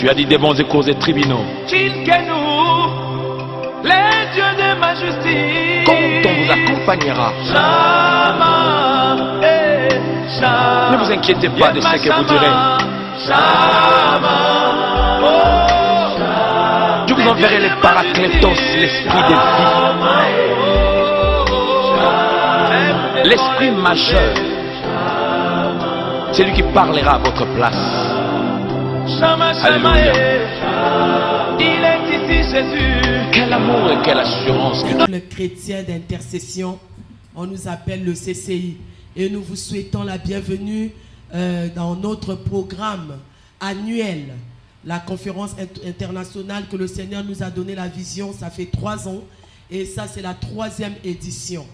Tu as dit des bons et cours et tribunaux. Nous, les dieux de ma justice. Quand on vous accompagnera. Ne vous inquiétez pas de ce que vous direz. Je vous enverrai les paraclétos, l'esprit des vies. L'esprit majeur. C'est lui qui parlera à votre place. Alléluia. Il est ici Jésus. Quel amour et quelle assurance que Le chrétien d'intercession, on nous appelle le CCI. Et nous vous souhaitons la bienvenue dans notre programme annuel. La conférence internationale que le Seigneur nous a donné la vision, ça fait 3 ans. Et ça, c'est la 3e édition.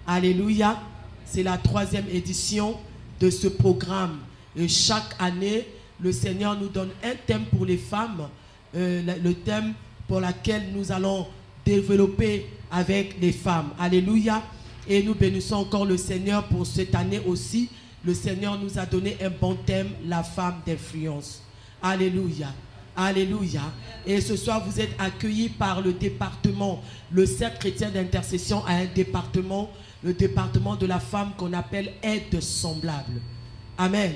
Alléluia. C'est la 3e édition de ce programme. Et chaque année, le Seigneur nous donne un thème pour les femmes. Le thème pour lequel nous allons développer avec les femmes. Alléluia. Et nous bénissons encore le Seigneur pour cette année aussi. Le Seigneur nous a donné un bon thème, la femme d'influence. Alléluia. Alléluia. Et ce soir, vous êtes accueillis par le département. Le cercle chrétien d'intercession a un département, le département de la femme qu'on appelle aide semblable. Amen.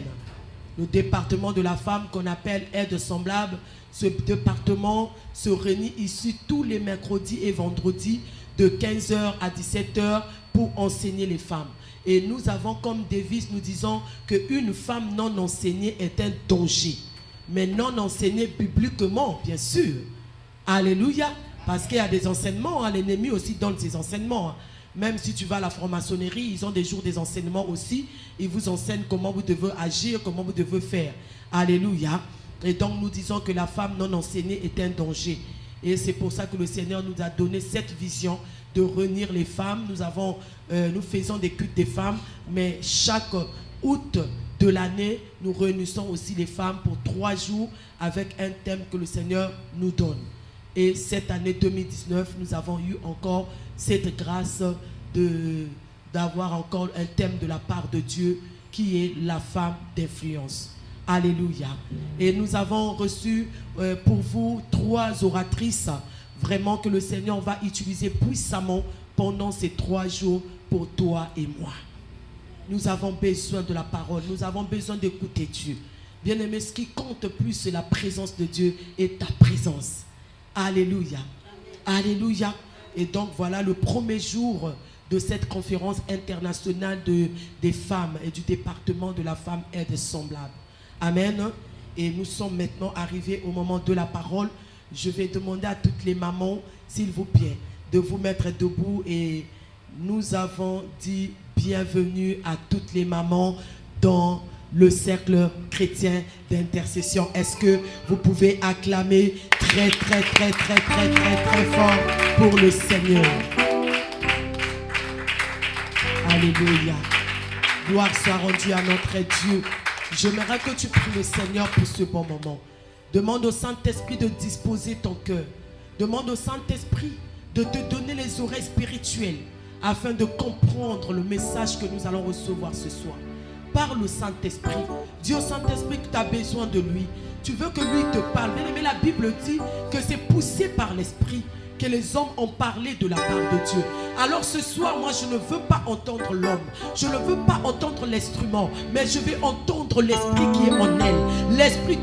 Le département de la femme qu'on appelle aide semblable. Ce département se réunit ici tous les mercredis et vendredis de 15h à 17h pour enseigner les femmes. Et nous avons comme devise, nous disons qu'une femme non enseignée est un danger. Mais non enseignée bibliquement, bien sûr. Alléluia. Parce qu'il y a des enseignements, l'ennemi aussi donne ses enseignements. Même si tu vas à la franc-maçonnerie, ils ont des jours des enseignements aussi. Ils vous enseignent comment vous devez agir, comment vous devez faire. Alléluia. Et donc nous disons que la femme non enseignée est un danger. Et c'est pour ça que le Seigneur nous a donné cette vision de réunir les femmes. Nous faisons des cultes des femmes, mais chaque août de l'année, nous réunissons aussi les femmes pour 3 jours avec un thème que le Seigneur nous donne. Et cette année 2019, nous avons eu encore cette grâce d'avoir encore un thème de la part de Dieu qui est la femme d'influence. Alléluia. Et nous avons reçu pour vous 3 oratrices, vraiment que le Seigneur va utiliser puissamment pendant ces 3 jours pour toi et moi. Nous avons besoin de la parole, nous avons besoin d'écouter Dieu. Bien-aimé, ce qui compte plus, c'est la présence de Dieu et ta présence. Alléluia. Alléluia. Et donc voilà le premier jour de cette conférence internationale des femmes et du département de la femme aide semblable. Amen. Et nous sommes maintenant arrivés au moment de la parole. Je vais demander à toutes les mamans, s'il vous plaît, de vous mettre debout. Et nous avons dit bienvenue à toutes les mamans dans le cercle chrétien d'intercession. Est-ce que vous pouvez acclamer très fort pour le Seigneur? Alléluia. Gloire soit rendue à notre Dieu. J'aimerais que tu pries le Seigneur pour ce bon moment. Demande au Saint-Esprit de disposer ton cœur. Demande au Saint-Esprit de te donner les oreilles spirituelles afin de comprendre le message que nous allons recevoir ce soir. Parle au Saint-Esprit. Dis au Saint-Esprit que tu as besoin de lui. Tu veux que lui te parle. Mais la Bible dit que c'est poussé par l'Esprit que les hommes ont parlé de la part de Dieu. Alors ce soir, moi je ne veux pas entendre l'homme, je ne veux pas entendre l'instrument, mais je vais entendre l'esprit qui est en elle, l'esprit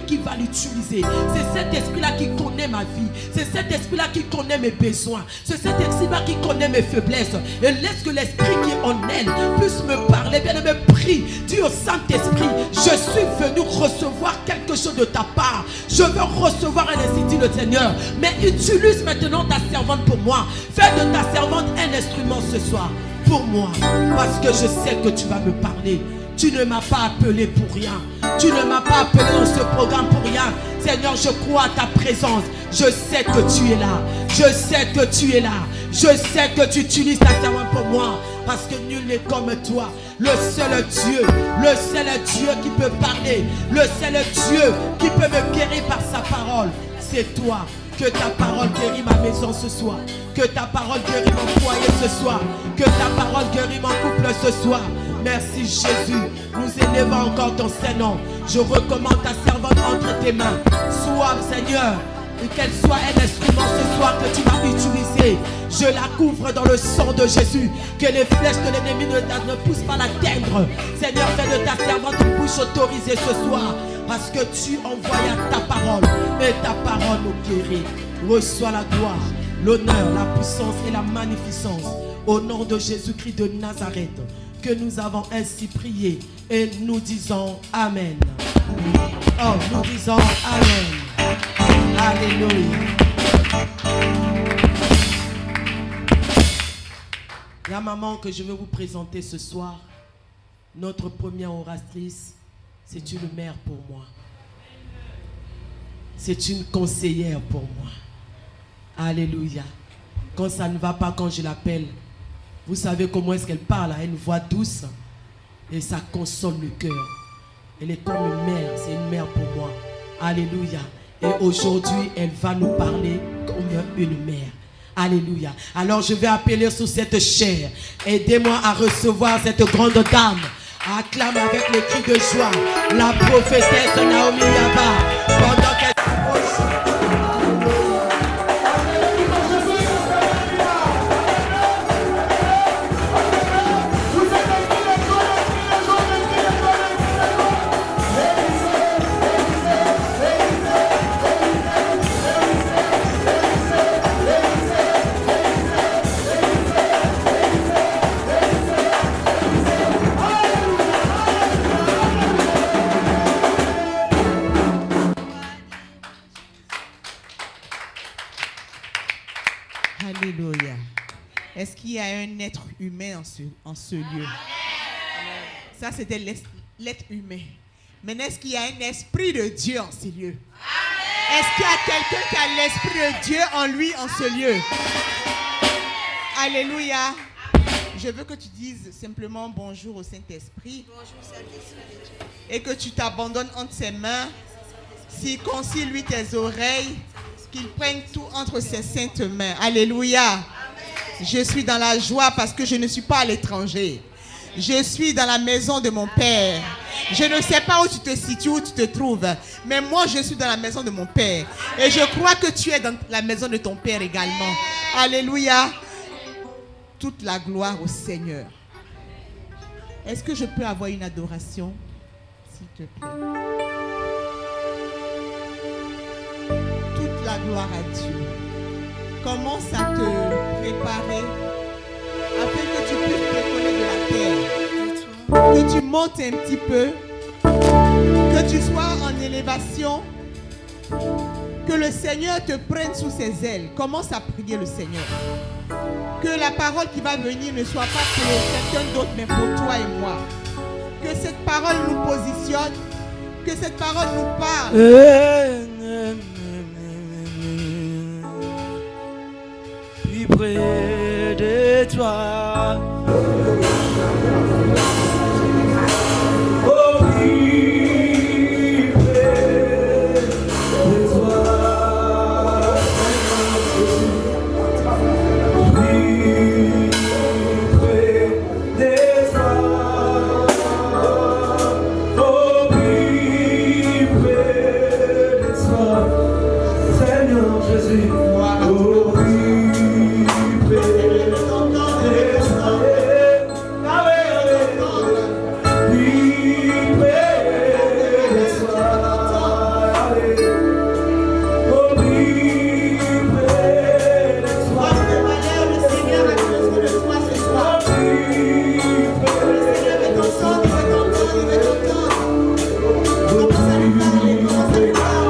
qui va l'utiliser. C'est cet esprit-là qui connaît ma vie, c'est cet esprit-là qui connaît mes besoins, c'est cet esprit-là qui connaît mes faiblesses. Et laisse que l'esprit qui est en elle puisse me parler. Bien aimé, prie, dis au Saint-Esprit, je suis venu recevoir quelque chose de ta part, je veux recevoir un ainsi dit le Seigneur, mais utilise maintenant ta servante pour moi. Fais de ta servante un instrument ce soir pour moi, parce que je sais que tu vas me parler. Tu ne m'as pas appelé pour rien, tu ne m'as pas appelé dans ce programme pour rien. Seigneur, je crois à ta présence. Je sais que tu es là, je sais que tu es là, je sais que tu utilises ta servante pour moi, parce que nul n'est comme toi. Le seul Dieu qui peut parler, le seul Dieu qui peut me guérir par sa parole, c'est toi. Que ta parole guérit ma maison ce soir. Que ta parole guérit mon foyer ce soir. Que ta parole guérit mon couple ce soir. Merci Jésus. Nous élevons encore ton Saint-Nom. Je recommande ta servante entre tes mains. Sois, Seigneur, et qu'elle soit un instrument ce soir que tu vas utiliser. Je la couvre dans le sang de Jésus. Que les flèches de l'ennemi ne poussent pas l'atteindre. Seigneur, fais de ta servante une bouche autorisée ce soir. Parce que tu envoies ta parole. Et ta parole nous guérit. Reçois la gloire, l'honneur, la puissance et la magnificence. Au nom de Jésus-Christ de Nazareth. Que nous avons ainsi prié. Et nous disons Amen. Oh, nous disons Amen. Alléluia. La maman que je vais vous présenter ce soir, notre première oratrice, c'est une mère pour moi. C'est une conseillère pour moi. Alléluia. Quand ça ne va pas, quand je l'appelle, vous savez comment est-ce qu'elle parle, elle a une voix douce et ça console le cœur. Elle est comme une mère, c'est une mère pour moi. Alléluia. Et aujourd'hui, elle va nous parler comme une mère. Alléluia. Alors je vais appeler sous cette chair. Aidez-moi à recevoir cette grande dame. Acclame avec les cris de joie la prophétesse Naomi Yaba. Pendant qu'elle Alléluia. Est-ce qu'il y a un être humain en ce lieu? Ça, c'était l'être humain. Maintenant, est-ce qu'il y a un esprit de Dieu en ce lieu? Est-ce qu'il y a quelqu'un qui a l'esprit de Dieu en lui en ce lieu? Alléluia. Je veux que tu dises simplement bonjour au Saint-Esprit. Bonjour Saint-Esprit. Et que tu t'abandonnes entre ses mains. Circoncis-lui tes oreilles. Qu'il prenne tout entre ses saintes mains. Alléluia. Amen. Je suis dans la joie parce que je ne suis pas à l'étranger. Je suis dans la maison de mon Père. Je ne sais pas où tu te situes, où tu te trouves. Mais moi, je suis dans la maison de mon Père. Et je crois que tu es dans la maison de ton Père également. Alléluia. Toute la gloire au Seigneur. Est-ce que je peux avoir une adoration, s'il te plaît? Toute la gloire à Dieu. Commence à te préparer afin que tu puisses décoller de la terre. Que tu montes un petit peu. Que tu sois en élévation. Que le Seigneur te prenne sous ses ailes. Commence à prier le Seigneur. Que la parole qui va venir ne soit pas pour quelqu'un d'autre, mais pour toi et moi. Que cette parole nous positionne. Que cette parole nous parle. Plus près de toi. Oh, plus près de toi. Plus près de toi. Oh, plus près de toi. Seigneur Jésus. Oh, Commence à lui parler, commence à lui parler.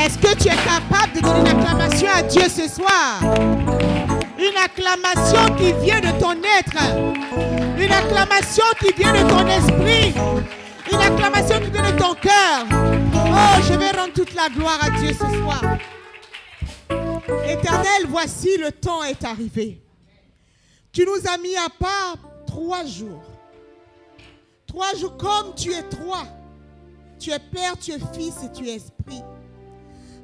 Est-ce que tu es capable de donner une acclamation à Dieu ce soir? Une acclamation qui vient de ton être. Une acclamation qui vient de ton esprit. Une acclamation qui vient de ton cœur. Oh, je vais rendre toute la gloire à Dieu ce soir. Éternel, voici le temps est arrivé. Tu nous as mis à part 3 jours. 3 jours comme tu es 3. Tu es Père, tu es Fils et tu es Esprit.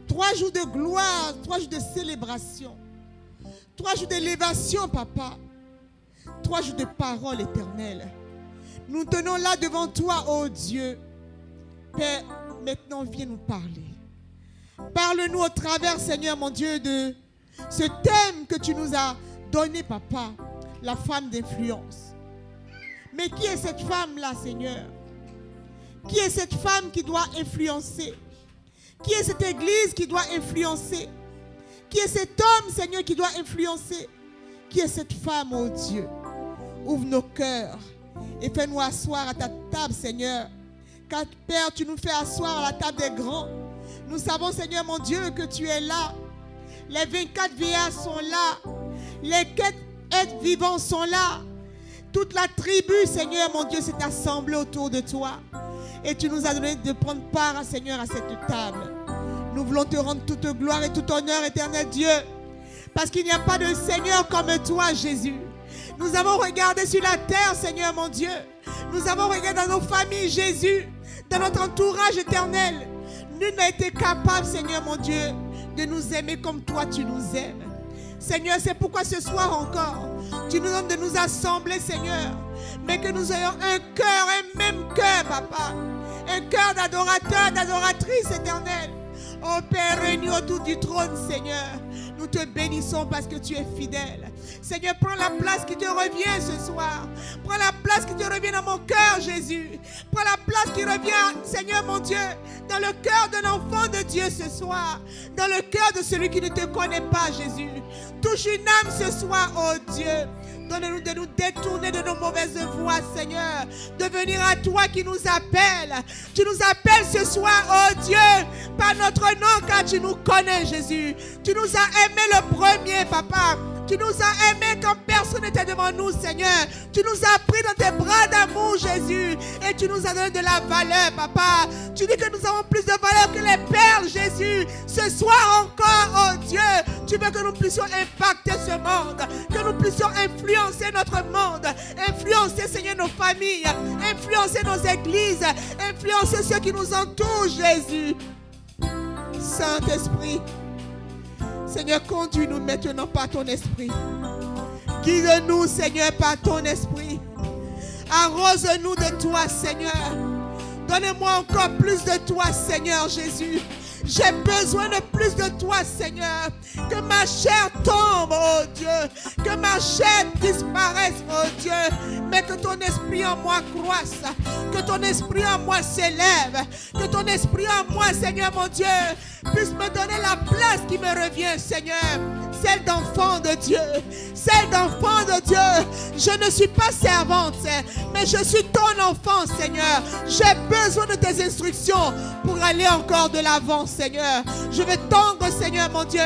3 jours de gloire, 3 jours de célébration. 3 jours d'élévation, Papa. 3 jours de parole éternelle. Nous tenons là devant toi, oh Dieu. Père, maintenant viens nous parler. Parle-nous au travers, Seigneur mon Dieu, de ce thème que tu nous as donné, Papa. La femme d'influence. Mais qui est cette femme-là, Seigneur? Qui est cette femme qui doit influencer? Qui est cette église qui doit influencer? Qui est cet homme, Seigneur, qui doit influencer? Qui est cette femme, oh Dieu? Ouvre nos cœurs et fais-nous asseoir à ta table, Seigneur. Car, Père, tu nous fais asseoir à la table des grands. Nous savons, Seigneur, mon Dieu, que tu es là. Les 24 vieillards sont là. Les 4 êtres vivants sont là. Toute la tribu, Seigneur, mon Dieu, s'est assemblée autour de toi. Et tu nous as donné de prendre part, Seigneur, à cette table. Nous voulons te rendre toute gloire et tout honneur, éternel Dieu. Parce qu'il n'y a pas de Seigneur comme toi, Jésus. Nous avons regardé sur la terre, Seigneur, mon Dieu. Nous avons regardé dans nos familles, Jésus. Dans notre entourage éternel. Nul n'a été capable, Seigneur, mon Dieu, de nous aimer comme toi, tu nous aimes. Seigneur, c'est pourquoi ce soir encore, tu nous donnes de nous assembler, Seigneur. Mais que nous ayons un cœur, un même cœur, Papa. Un cœur d'adorateur, d'adoratrice éternelle. Oh Père, réunis autour du trône, Seigneur. Nous te bénissons parce que tu es fidèle. Seigneur, prends la place qui te revient ce soir. Prends la place qui te revient dans mon cœur, Jésus. Prends la place qui revient, Seigneur mon Dieu, dans le cœur de l'enfant de Dieu ce soir. Dans le cœur de celui qui ne te connaît pas, Jésus. Touche une âme ce soir, oh Dieu. Donne-nous de nous détourner de nos mauvaises voies, Seigneur. De venir à toi qui nous appelle. Tu nous appelles ce soir, oh Dieu, par notre nom, car tu nous connais, Jésus. Tu nous as aimés le premier, Papa. Tu nous as aimés quand personne n'était devant nous, Seigneur. Tu nous as pris dans tes bras d'amour, Jésus. Et tu nous as donné de la valeur, Papa. Tu dis que nous avons plus de valeur que les perles, Jésus. Ce soir encore, oh Dieu, tu veux que nous puissions impacter ce monde. Que nous puissions influencer notre monde. Influencer, Seigneur, nos familles. Influencer nos églises. Influencer ceux qui nous entourent, Jésus. Saint-Esprit, Seigneur, conduis-nous maintenant par ton esprit. Guide-nous, Seigneur, par ton esprit. Arrose-nous de toi, Seigneur. Donne-moi encore plus de toi, Seigneur Jésus. J'ai besoin de plus de toi, Seigneur. Que ma chair tombe, oh Dieu. Que ma chair disparaisse, oh Dieu. Mais que ton esprit en moi croisse. Que ton esprit en moi s'élève. Que ton esprit en moi, Seigneur mon Dieu, puisse me donner la place qui me revient, Seigneur. Celle d'enfant de Dieu. Celle d'enfant de Dieu. Je ne suis pas servante, mais je suis ton enfant, Seigneur. J'ai besoin de tes instructions pour aller encore de l'avant, Seigneur. Je vais tendre, Seigneur mon Dieu,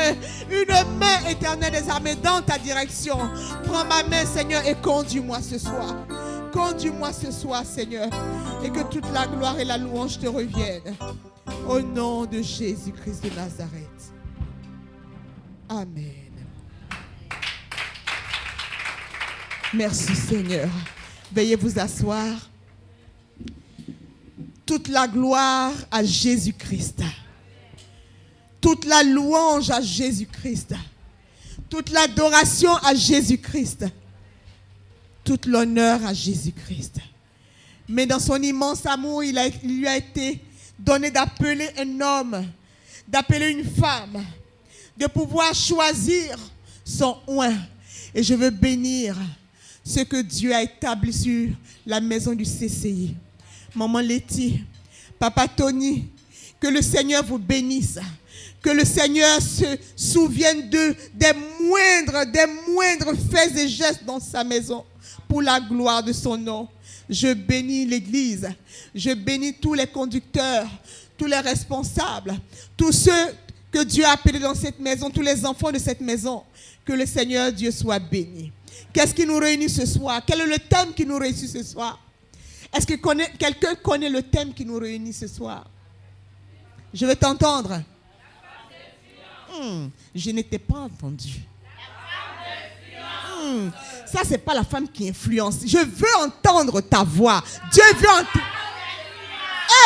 une main éternelle des armées dans ta direction. Prends ma main, Seigneur, et conduis-moi ce soir. Conduis-moi ce soir, Seigneur, et que toute la gloire et la louange te reviennent. Au nom de Jésus-Christ de Nazareth. Amen. Merci, Seigneur. Veuillez vous asseoir. Toute la gloire à Jésus-Christ. Toute la louange à Jésus-Christ. Toute l'adoration à Jésus-Christ. Tout l'honneur à Jésus-Christ. Mais dans son immense amour, il lui a été donné d'appeler un homme, d'appeler une femme, de pouvoir choisir son oint. Et je veux bénir ce que Dieu a établi sur la maison du CCI. Maman Letty, Papa Tony, que le Seigneur vous bénisse. Que le Seigneur se souvienne des moindres faits et gestes dans sa maison pour la gloire de son nom. Je bénis l'Église. Je bénis tous les conducteurs, tous les responsables, tous ceux que Dieu a appelés dans cette maison, tous les enfants de cette maison, que le Seigneur Dieu soit béni. Qu'est-ce qui nous réunit ce soir? Quel est le thème qui nous réunit ce soir? Est-ce que quelqu'un connaît le thème qui nous réunit ce soir? Je veux t'entendre. Je n'étais pas entendu. Ça, c'est pas la femme qui influence. Je veux entendre ta voix. Dieu veut entendre.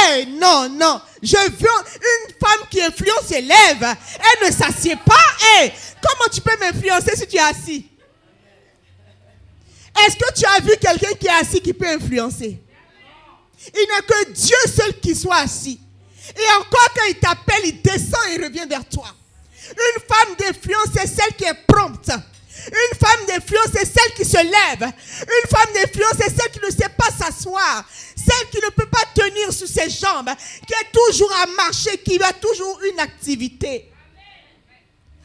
Hey, non. Je veux une femme qui influence ses lèvres. Elle ne s'assied pas. Hey, comment tu peux m'influencer si tu es assis? Est-ce que tu as vu quelqu'un qui est assis qui peut influencer? Il n'y a que Dieu seul qui soit assis. Et encore quand il t'appelle, il descend et il revient vers toi. Une femme d'influence, c'est celle qui est prompte. Une femme d'influence, c'est celle qui se lève. Une femme d'influence, c'est celle qui ne sait pas s'asseoir. Celle qui ne peut pas tenir sur ses jambes. Qui est toujours à marcher, qui a toujours une activité.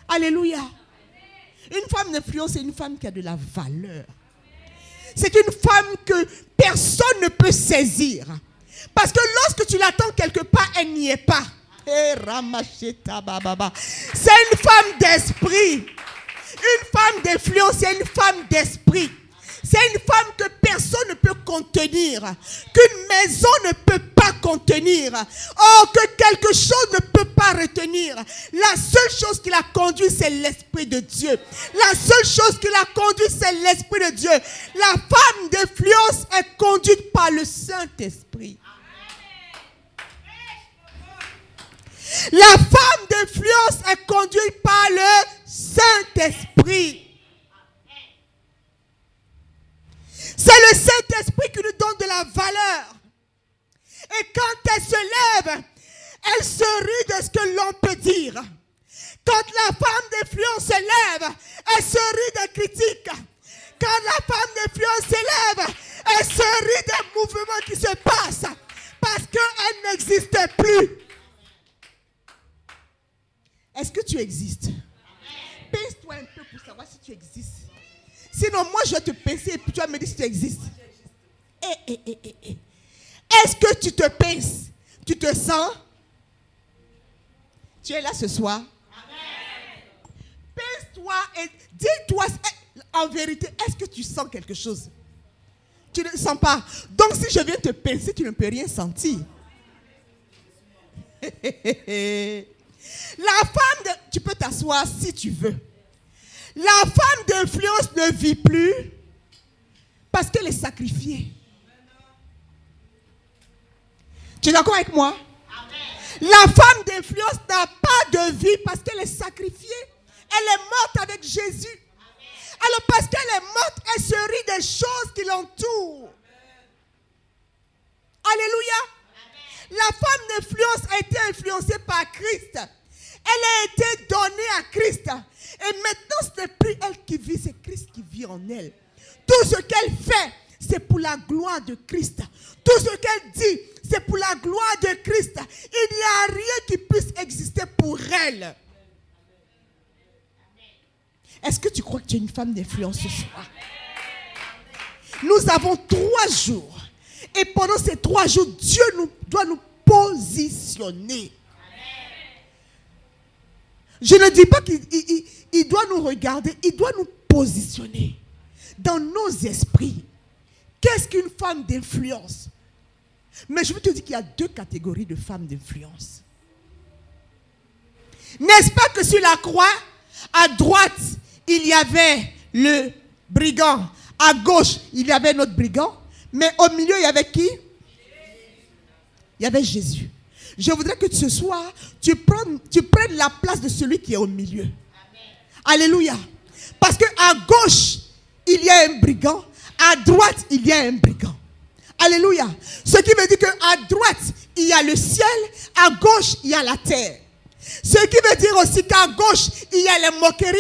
Alléluia. Une femme d'influence, c'est une femme qui a de la valeur. C'est une femme que personne ne peut saisir. Parce que lorsque tu l'attends quelque part, elle n'y est pas. C'est une femme d'esprit. Une femme d'influence, c'est une femme d'esprit. C'est une femme que personne ne peut contenir. Qu'une maison ne peut pas contenir. Oh, que quelque chose ne peut pas retenir. La seule chose qui l'a conduit, c'est l'Esprit de Dieu. La seule chose qui l'a conduit, c'est l'Esprit de Dieu. La femme d'influence est conduite par le Saint-Esprit. La femme d'influence est conduite par le Saint-Esprit. C'est le Saint-Esprit qui nous donne de la valeur. Et quand elle se lève, elle se rit de ce que l'on peut dire. Quand la femme d'influence se lève, elle se rit des critiques. Quand la femme d'influence se lève, elle se rit des mouvements qui se passent. Parce qu'elle n'existe plus. Est-ce que tu existes? Pince-toi un peu pour savoir si tu existes. Sinon, moi, je vais te pincer et puis tu vas me dire si tu existes. Est-ce que tu te pinces? Tu te sens? Tu es là ce soir? Pince-toi et dis-toi en vérité, est-ce que tu sens quelque chose? Tu ne sens pas. Donc, si je viens te pincer, tu ne peux rien sentir. La femme, tu peux t'asseoir si tu veux. La femme d'influence ne vit plus parce qu'elle est sacrifiée. Tu es d'accord avec moi? Amen. La femme d'influence n'a pas de vie parce qu'elle est sacrifiée. Elle est morte avec Jésus. Amen. Alors parce qu'elle est morte, elle se rit des choses qui l'entourent. Alléluia. Amen. La femme d'influence a été influencée par Christ. Elle a été donnée à Christ. Et maintenant, ce n'est plus elle qui vit, c'est Christ qui vit en elle. Tout ce qu'elle fait, c'est pour la gloire de Christ. Tout ce qu'elle dit, c'est pour la gloire de Christ. Il n'y a rien qui puisse exister pour elle. Est-ce que tu crois que tu es une femme d'influence ce soir? Nous avons 3 jours. Et pendant ces 3 jours, Dieu doit nous positionner. Je ne dis pas qu'il doit nous regarder, il doit nous positionner dans nos esprits. Qu'est-ce qu'une femme d'influence? Mais je veux te dire qu'il y a 2 catégories de femmes d'influence. N'est-ce pas que sur la croix, à droite, il y avait le brigand, à gauche, il y avait notre brigand, mais au milieu, il y avait qui? Il y avait Jésus. Je voudrais que ce soir, tu prennes la place de celui qui est au milieu. Amen. Alléluia. Parce qu'à gauche, il y a un brigand. À droite, il y a un brigand. Alléluia. Ce qui veut dire qu'à droite, il y a le ciel. À gauche, il y a la terre. Ce qui veut dire aussi qu'à gauche, il y a les moqueries.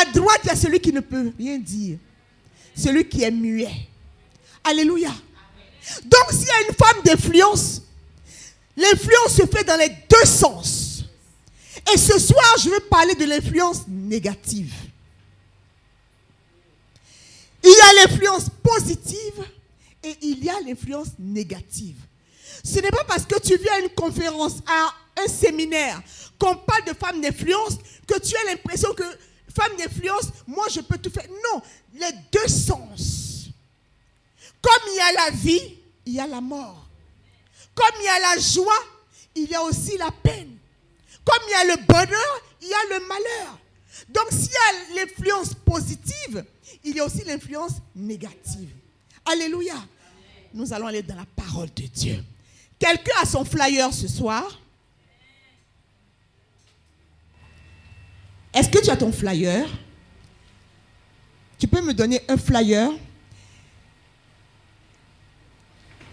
À droite, il y a celui qui ne peut rien dire. Celui qui est muet. Alléluia. Amen. Donc, s'il y a une femme d'influence, l'influence se fait dans les 2 sens. Et ce soir, je vais parler de l'influence négative. Il y a l'influence positive et il y a l'influence négative. Ce n'est pas parce que tu viens à une conférence, à un séminaire, qu'on parle de femmes d'influence, que tu aies l'impression que femme d'influence, moi je peux tout faire. Non, les deux sens. Comme il y a la vie, il y a la mort. Comme il y a la joie, il y a aussi la peine. Comme il y a le bonheur, il y a le malheur. Donc s'il y a l'influence positive, il y a aussi l'influence négative. Alléluia. Nous allons aller dans la parole de Dieu. Quelqu'un a son flyer ce soir? Est-ce que tu as ton flyer? Tu peux me donner un flyer?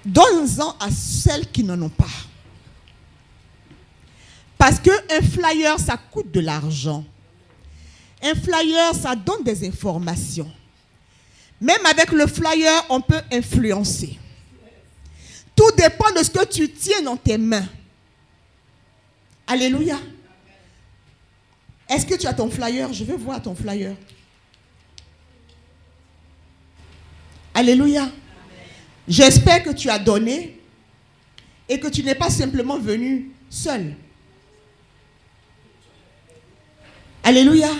Donne-en à celles qui n'en ont pas. Parce qu'un flyer, ça coûte de l'argent. Un flyer, ça donne des informations. Même avec le flyer, on peut influencer. Tout dépend de ce que tu tiens dans tes mains. Alléluia. Est-ce que tu as ton flyer? Je veux voir ton flyer. Alléluia. J'espère que tu as donné et que tu n'es pas simplement venu seul. Alléluia.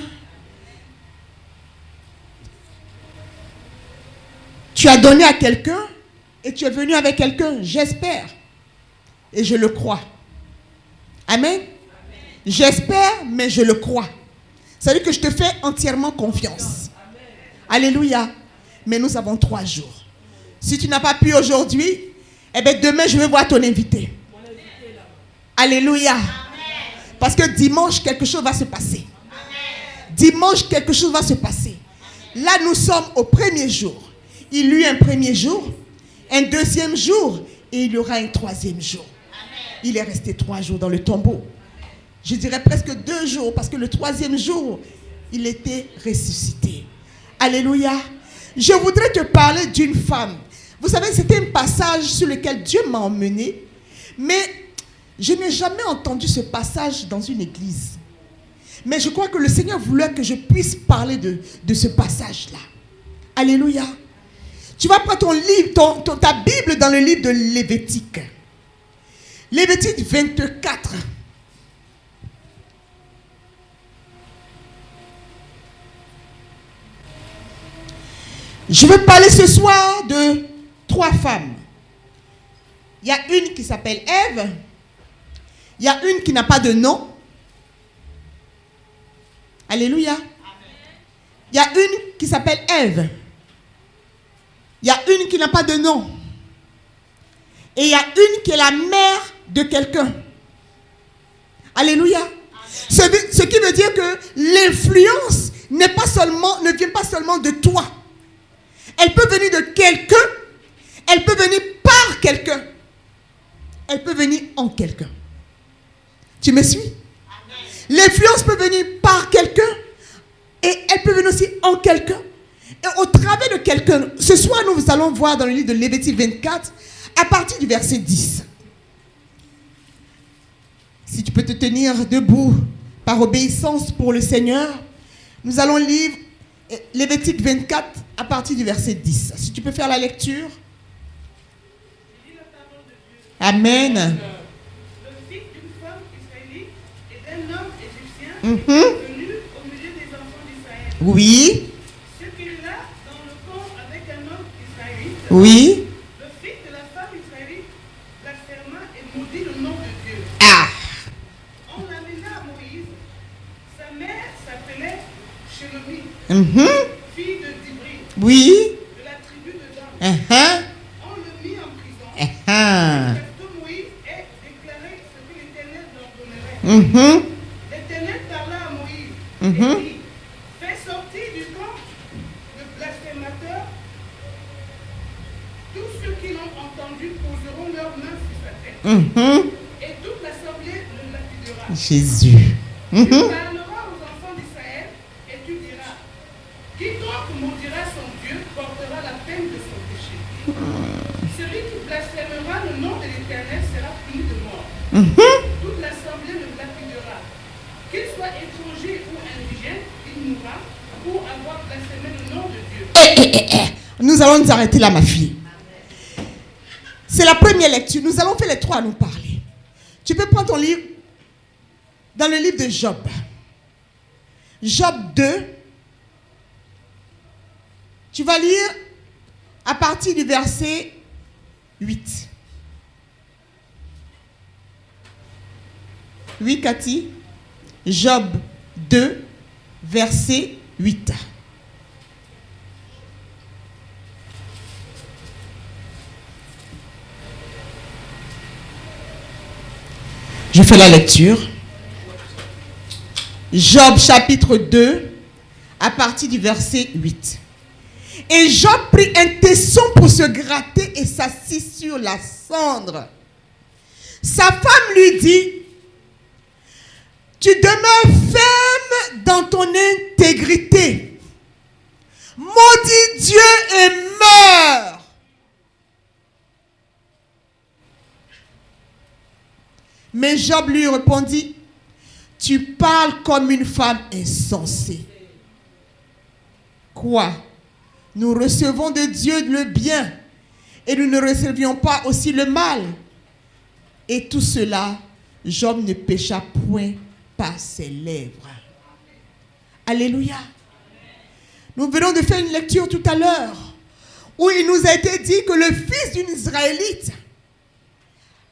Tu as donné à quelqu'un et tu es venu avec quelqu'un, j'espère. Et je le crois. Amen. J'espère, mais je le crois. Ça veut dire que je te fais entièrement confiance. Alléluia. Mais nous avons 3 jours. Si tu n'as pas pu aujourd'hui, eh bien demain je vais voir ton invité. Alléluia. Parce que dimanche, quelque chose va se passer. Dimanche, quelque chose va se passer. Là, nous sommes au premier jour. Il y a eu un premier jour, un deuxième jour, et il y aura un troisième jour. Il est resté 3 jours dans le tombeau. Je dirais presque 2 jours, parce que le troisième jour, il était ressuscité. Alléluia. Je voudrais te parler d'une femme. Vous savez, c'était un passage sur lequel Dieu m'a emmené, mais je n'ai jamais entendu ce passage dans une église. Mais je crois que le Seigneur voulait que je puisse parler de ce passage-là. Alléluia. Tu vas prendre ton livre, ta Bible dans le livre de Lévitique. Lévitique 24. Je veux parler ce soir de 3 femmes. Il y a une qui s'appelle Ève. Il y a une qui n'a pas de nom. Alléluia. Il y a une qui s'appelle Ève. Il y a une qui n'a pas de nom. Et il y a une qui est la mère de quelqu'un. Alléluia. Ce qui veut dire que l'influence ne vient pas seulement de toi. Elle peut venir de quelqu'un. Elle peut venir par quelqu'un. Elle peut venir en quelqu'un. Tu me suis? L'influence peut venir par quelqu'un et elle peut venir aussi en quelqu'un. Et au travers de quelqu'un, ce soir nous allons voir dans le livre de Lévitique 24 à partir du verset 10. Si tu peux te tenir debout par obéissance pour le Seigneur, nous allons lire Lévitique 24 à partir du verset 10. Si tu peux faire la lecture. Amen. Le fils d'une femme israélite et d'un homme égyptien venu au milieu des enfants d'Israël. Oui. Ce qu'il a dans le camp avec un homme israélite. Oui. Le fils de la femme israélite blasphéma et maudit le nom de Dieu. Ah. On l'amena à Moïse. Sa mère s'appelait Shélomi, fille de Dibri, Oui. de la tribu de Dan. On le mit en prison. Parce que Moïse ait déclaré ce que l'Éternel l'ordonnerait. L'Éternel parla à Moïse et dit, fais sortir du camp le blasphémateur. Tous ceux qui l'ont entendu poseront leurs mains sur sa tête. Et toute l'assemblée le lapidera. Jésus. Tu parleras aux enfants d'Israël et tu diras, quiconque maudira son Dieu portera la peine de son péché. Celui qui blasphémera le nom de l'Éternel sera puni de mort. Toute l'assemblée le lapidera. Qu'il soit étranger ou indigène, il mourra pour avoir blasphémé le nom de Dieu. Nous allons nous arrêter là, ma fille. C'est la première lecture. Nous allons faire les 3 à nous parler. Tu peux prendre ton livre dans le livre de Job. Job 2. Tu vas lire à partir du verset 8. Oui, Cathy. Job 2, verset 8. Je fais la lecture. Job chapitre 2, à partir du verset 8. Et Job prit un tesson pour se gratter et s'assit sur la cendre. Sa femme lui dit, tu demeures ferme dans ton intégrité. Maudis Dieu et meurs. Mais Job lui répondit, tu parles comme une femme insensée. Quoi? Nous recevons de Dieu le bien et nous ne recevions pas aussi le mal. Et tout cela, Job ne pécha point par ses lèvres. Alléluia. Nous venons de faire une lecture tout à l'heure où il nous a été dit que le fils d'une Israélite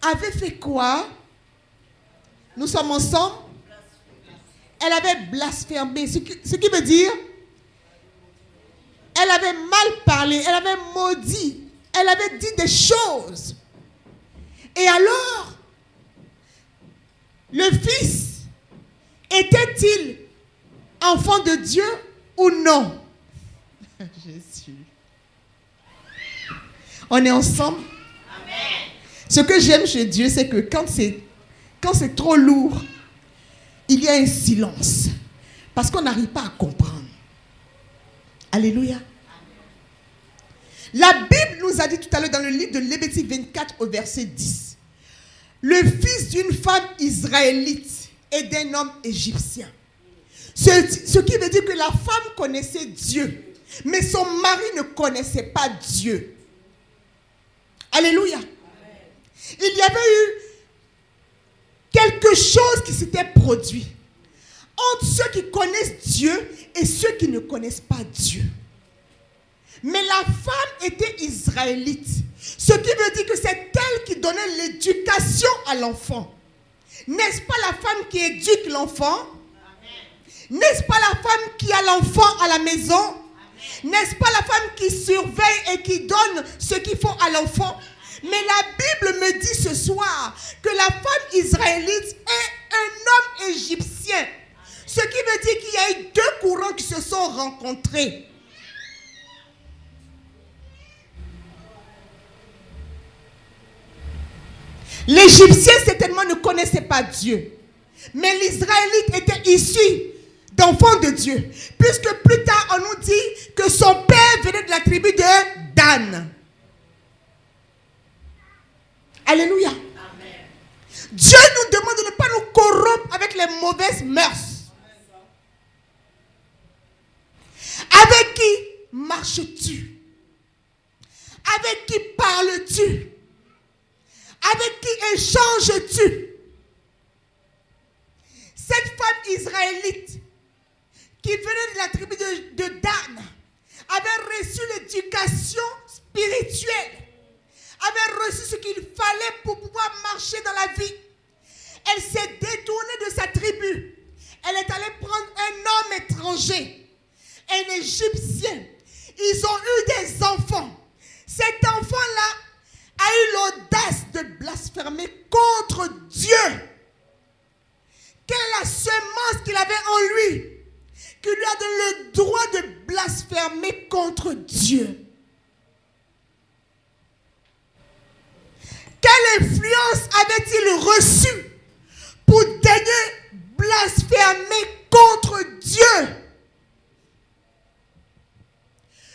avait fait quoi? Nous sommes ensemble. Elle avait blasphémé. Ce qui veut dire, elle avait mal parlé, elle avait maudit, elle avait dit des choses. Et alors, le fils, était-il enfant de Dieu ou non? Jésus. On est ensemble? Amen. Ce que j'aime chez Dieu, c'est que quand c'est trop lourd, il y a un silence. Parce qu'on n'arrive pas à comprendre. Alléluia. La Bible nous a dit tout à l'heure dans le livre de Lévitique 24 au verset 10. Le fils d'une femme israélite et d'un homme égyptien. Ce qui veut dire que la femme connaissait Dieu, mais son mari ne connaissait pas Dieu. Alléluia. Amen. Il y avait eu quelque chose qui s'était produit entre ceux qui connaissent Dieu et ceux qui ne connaissent pas Dieu. Mais la femme était israélite. Ce qui veut dire que c'est elle qui donnait l'éducation à l'enfant. N'est-ce pas la femme qui éduque l'enfant? N'est-ce pas la femme qui a l'enfant à la maison? N'est-ce pas la femme qui surveille et qui donne ce qu'il faut à l'enfant? Mais la Bible me dit ce soir que la femme israélite est un homme égyptien. Ce qui veut dire qu'il y a eu deux courants qui se sont rencontrés. L'Égyptien certainement ne connaissait pas Dieu. Mais l'Israélite était issu d'enfants de Dieu. Puisque plus tard on nous dit que son père venait de la tribu de Dan. Alléluia. Amen. Dieu nous demande de ne pas nous corrompre avec les mauvaises mœurs. Avec qui marches-tu? Avec qui parles-tu? Avec qui échanges-tu? Cette femme israélite qui venait de la tribu de Dan avait reçu l'éducation spirituelle, avait reçu ce qu'il fallait pour pouvoir marcher dans la vie. Elle s'est détournée de sa tribu. Elle est allée prendre un homme étranger, un Égyptien. Ils ont eu des enfants. Cet enfant-là a eu l'audace de blasphémer contre Dieu. Quelle est la semence qu'il avait en lui qui lui a donné le droit de blasphémer contre Dieu? Quelle influence avait-il reçue pour daigner blasphémer contre Dieu?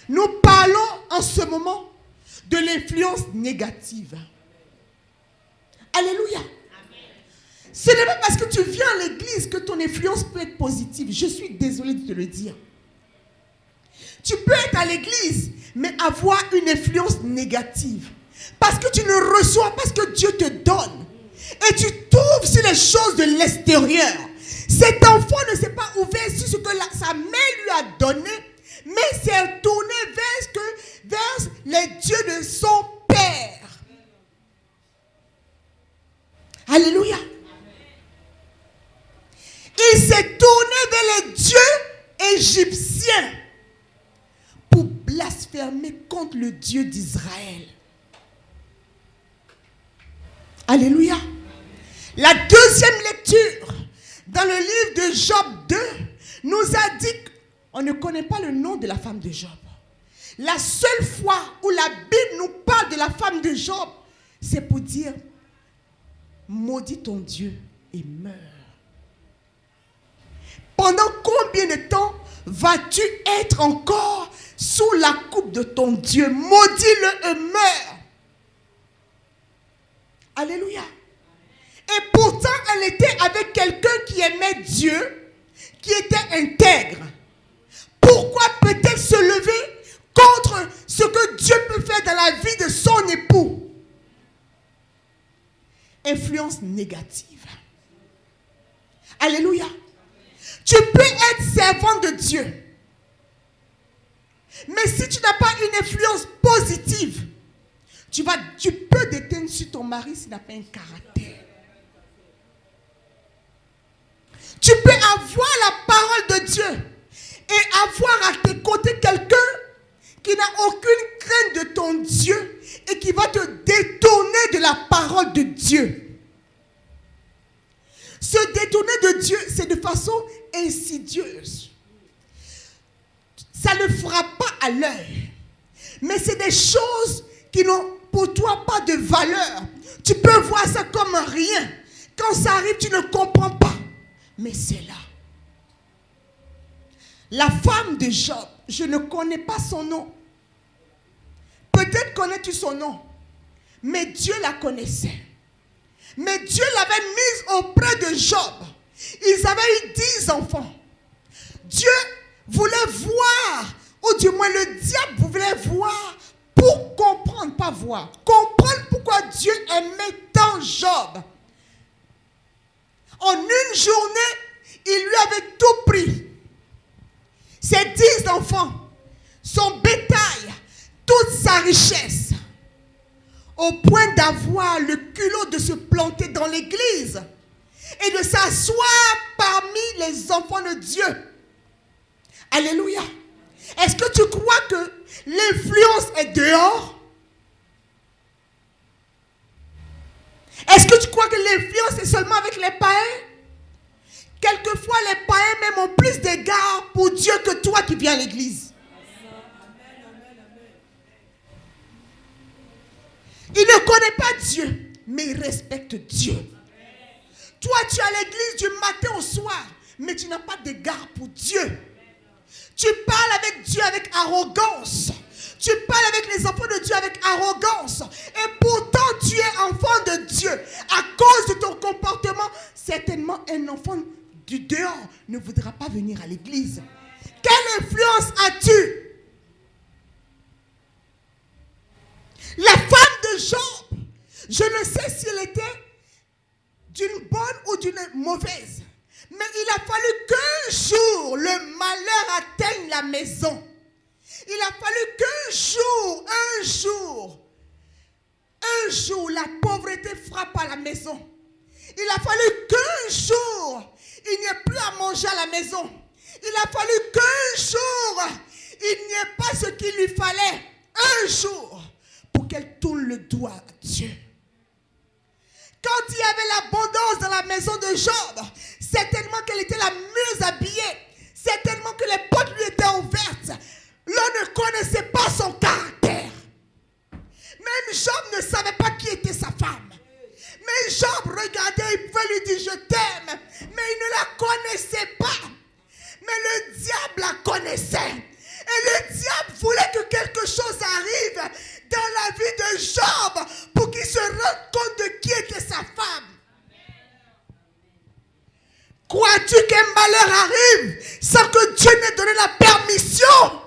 Nous parlons en ce moment de l'influence négative. Alléluia. Ce n'est pas parce que tu viens à l'église que ton influence peut être positive. Je suis désolée de te le dire. Tu peux être à l'église, mais avoir une influence négative. Parce que tu ne reçois pas ce que Dieu te donne. Et tu trouves sur les choses de l'extérieur. Cet enfant ne s'est pas ouvert sur ce que sa mère lui a donné, mais s'est tourné vers les dieux de son père. Alléluia. Il s'est tourné vers les dieux égyptiens pour blasphémer contre le Dieu d'Israël. Alléluia. La deuxième lecture dans le livre de Job 2 nous a dit qu'on ne connaît pas le nom de la femme de Job. La seule fois où la Bible nous parle de la femme de Job, c'est pour dire maudis ton Dieu et meurs. Pendant combien de temps vas-tu être encore sous la coupe de ton Dieu? Maudis-le et meurs. Alléluia. Et pourtant, elle était avec quelqu'un qui aimait Dieu, qui était intègre. Pourquoi peut-elle se lever contre ce que Dieu peut faire dans la vie de son époux? Influence négative. Alléluia. Tu peux être servant de Dieu. Mais si tu n'as pas une influence positive, tu peux déteindre sur ton mari s'il n'a pas un caractère. Tu peux avoir la parole de Dieu et avoir à tes côtés quelqu'un qui n'a aucune crainte de ton Dieu et qui va te détourner de la parole de Dieu. Se détourner de Dieu, c'est de façon insidieuse. Ça ne frappe pas à l'œil. Mais c'est des choses qui n'ont pour toi pas de valeur. Tu peux voir ça comme rien. Quand ça arrive, tu ne comprends pas. Mais c'est là. La femme de Job, je ne connais pas son nom. Peut-être connais-tu son nom. Mais Dieu la connaissait. Mais Dieu l'avait mise auprès de Job. Ils avaient eu 10 enfants. Dieu voulait voir, ou du moins le diable voulait voir pour comprendre, pas voir. Comprendre pourquoi Dieu aimait tant Job. En une journée, il lui avait tout pris. Ses 10 enfants, son bétail, toute sa richesse. Au point d'avoir le culot de se planter dans l'église et de s'asseoir parmi les enfants de Dieu. Alléluia. Est-ce que tu crois que l'influence est dehors? Est-ce que tu crois que l'influence est seulement avec les païens? Quelquefois, les païens même ont plus d'égard pour Dieu que toi qui viens à l'église. Il ne connaît pas Dieu, mais il respecte Dieu. Toi, tu es à l'église du matin au soir, mais tu n'as pas d'égard pour Dieu. Tu parles avec Dieu avec arrogance. Tu parles avec les enfants de Dieu avec arrogance. Et pourtant, tu es enfant de Dieu. À cause de ton comportement, certainement un enfant du dehors ne voudra pas venir à l'église. Quelle influence as-tu? La femme de Job, je ne sais si elle était d'une bonne ou d'une mauvaise. Mais il a fallu qu'un jour, le malheur atteigne la maison. Il a fallu qu'un jour, la pauvreté frappe à la maison. Il a fallu qu'un jour, il n'y ait plus à manger à la maison. Il a fallu qu'un jour, il n'y ait pas ce qu'il lui fallait. Un jour, pour qu'elle tourne le doigt à Dieu. Quand il y avait l'abondance dans la maison de Job, certainement qu'elle était la mieux habillée, certainement que les portes lui étaient ouvertes. L'on ne connaissait pas son caractère. Même Job ne savait pas qui était sa femme. Mais Job regardait, il pouvait lui dire je t'aime, mais il ne la connaissait pas. Mais le diable la connaissait. Et le diable voulait que quelque chose arrive dans la vie de Job pour qu'il se rende compte de qui était sa femme. Crois-tu qu'un malheur arrive sans que Dieu n'ait donné la permission?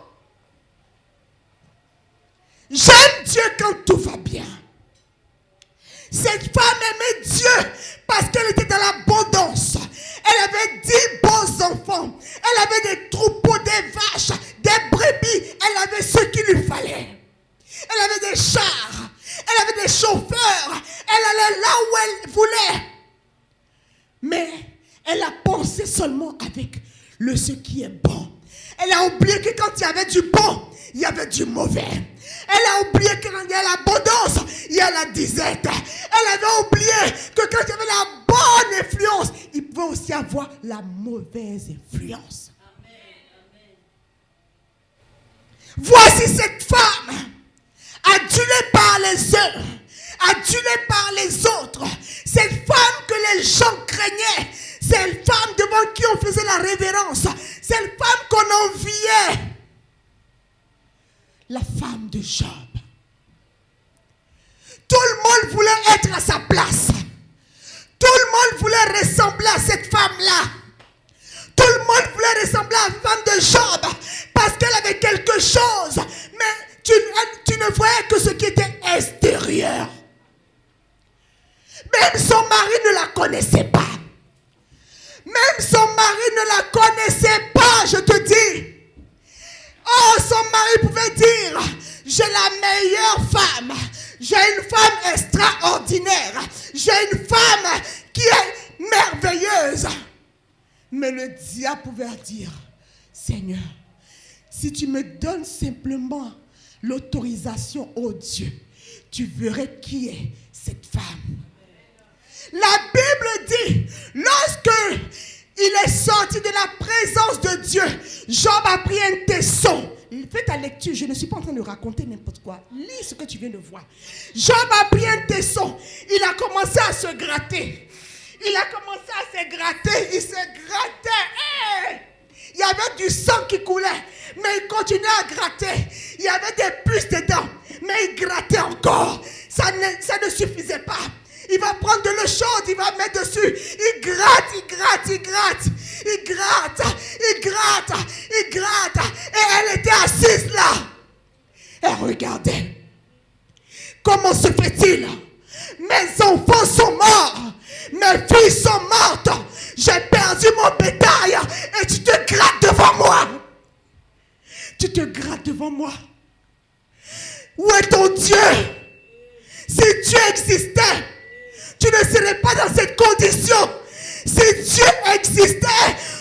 J'aime Dieu quand tout va bien. Cette femme aimait Dieu parce qu'elle était dans l'abondance. Elle avait 10 Elle a pensé seulement avec ce qui est bon. Elle a oublié que quand il y avait du bon, il y avait du mauvais. Elle a oublié que quand il y a l'abondance, il y a la disette. Elle avait oublié que quand il y avait la bonne influence, il pouvait aussi avoir la mauvaise influence. Voici cette femme, adulée par les uns, adulée par les autres. Cette femme que les gens craignaient. Cette femme devant qui on faisait la révérence. Cette femme qu'on enviait. La femme de Job. Tout le monde voulait être à sa place. Tout le monde voulait ressembler à cette femme-là. Tout le monde voulait ressembler à la femme de Job. Parce qu'elle avait quelque chose. Mais tu ne voyais que ce qui était extérieur. Même son mari ne la connaissait pas. Même son mari ne la connaissait pas, je te dis. Oh, son mari pouvait dire, j'ai la meilleure femme. J'ai une femme extraordinaire. J'ai une femme qui est merveilleuse. Mais le diable pouvait dire, Seigneur, si tu me donnes simplement l'autorisation, oh Dieu, tu verrais qui est cette femme. La Bible dit, lorsque il est sorti de la présence de Dieu, Job a pris un tesson. Fais ta lecture, je ne suis pas en train de raconter n'importe quoi. Lis ce que tu viens de voir. Job a pris un tesson. Il a commencé à se gratter. Il a commencé à se gratter. Il se grattait. Hey! Il y avait du sang qui coulait. Mais il continuait à gratter. Il y avait des puces dedans. Mais il grattait encore. Ça ne suffisait pas. Il va prendre de l'eau chaude, il va mettre dessus. Il gratte, il gratte, il gratte. Il gratte, il gratte, il gratte. Et elle était assise là. Elle regardait. Comment se fait-il? Mes enfants sont morts. Mes filles sont mortes. J'ai perdu mon bétail. Et tu te grattes devant moi. Tu te grattes devant moi. Où est ton Dieu? Si Dieu existait, tu ne serais pas dans cette condition. Si Dieu existait,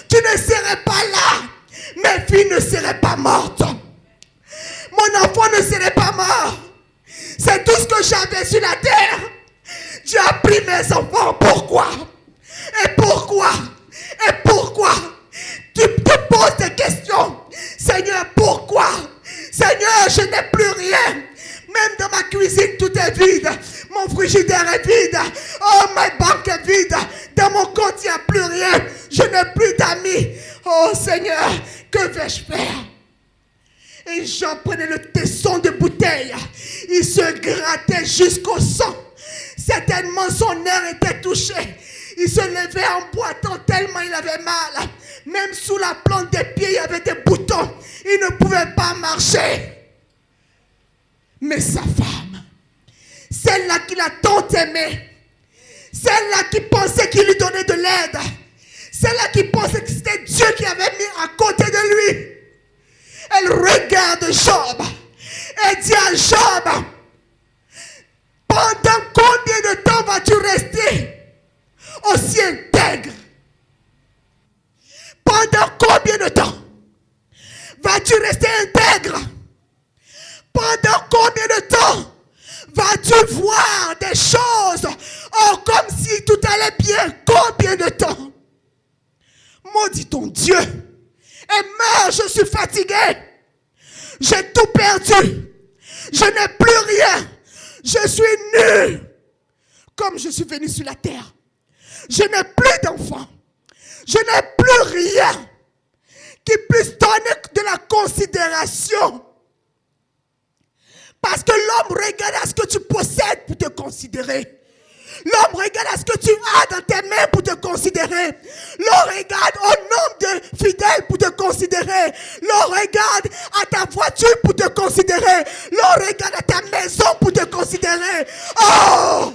tu ne serais pas là. Mes filles ne seraient pas mortes. Mon enfant ne serait pas mort. C'est tout ce que j'avais sur la terre. Dieu a pris mes enfants. Pourquoi? Et pourquoi? Et pourquoi? Tu te poses des questions. Seigneur, pourquoi? Seigneur, je n'ai plus rien. Même dans ma cuisine, tout est vide. Mon frigidaire est vide. Oh, ma banque est vide. Dans mon compte, il n'y a plus rien. Je n'ai plus d'amis. Oh, Seigneur, que vais-je faire? Et Jean prenait le tesson de bouteille. Il se grattait jusqu'au sang. Certainement, son nerf était touché. Il se levait en boitant tellement il avait mal. Même sous la plante des pieds, il y avait des boutons. Il ne pouvait pas marcher. Mais sa femme, celle-là qu'il a tant aimée, celle-là qui pensait qu'il lui donnait de l'aide, celle-là qui pensait que c'était Dieu qui avait mis à côté de lui, elle regarde Job et dit à Job, pendant combien de temps vas-tu rester aussi intègre? Pendant combien de temps vas-tu rester intègre? Pendant combien de temps vas-tu voir des choses comme si tout allait bien? Combien de temps? Maudit ton Dieu et meurs, je suis fatigué. J'ai tout perdu. Je n'ai plus rien. Je suis nu comme je suis venu sur la terre. Je n'ai plus d'enfants. Je n'ai plus rien qui puisse donner de la considération. Parce que l'homme regarde à ce que tu possèdes pour te considérer. L'homme regarde à ce que tu as dans tes mains pour te considérer. L'homme regarde au nombre de fidèles pour te considérer. L'homme regarde à ta voiture pour te considérer. L'homme regarde à ta maison pour te considérer. Oh!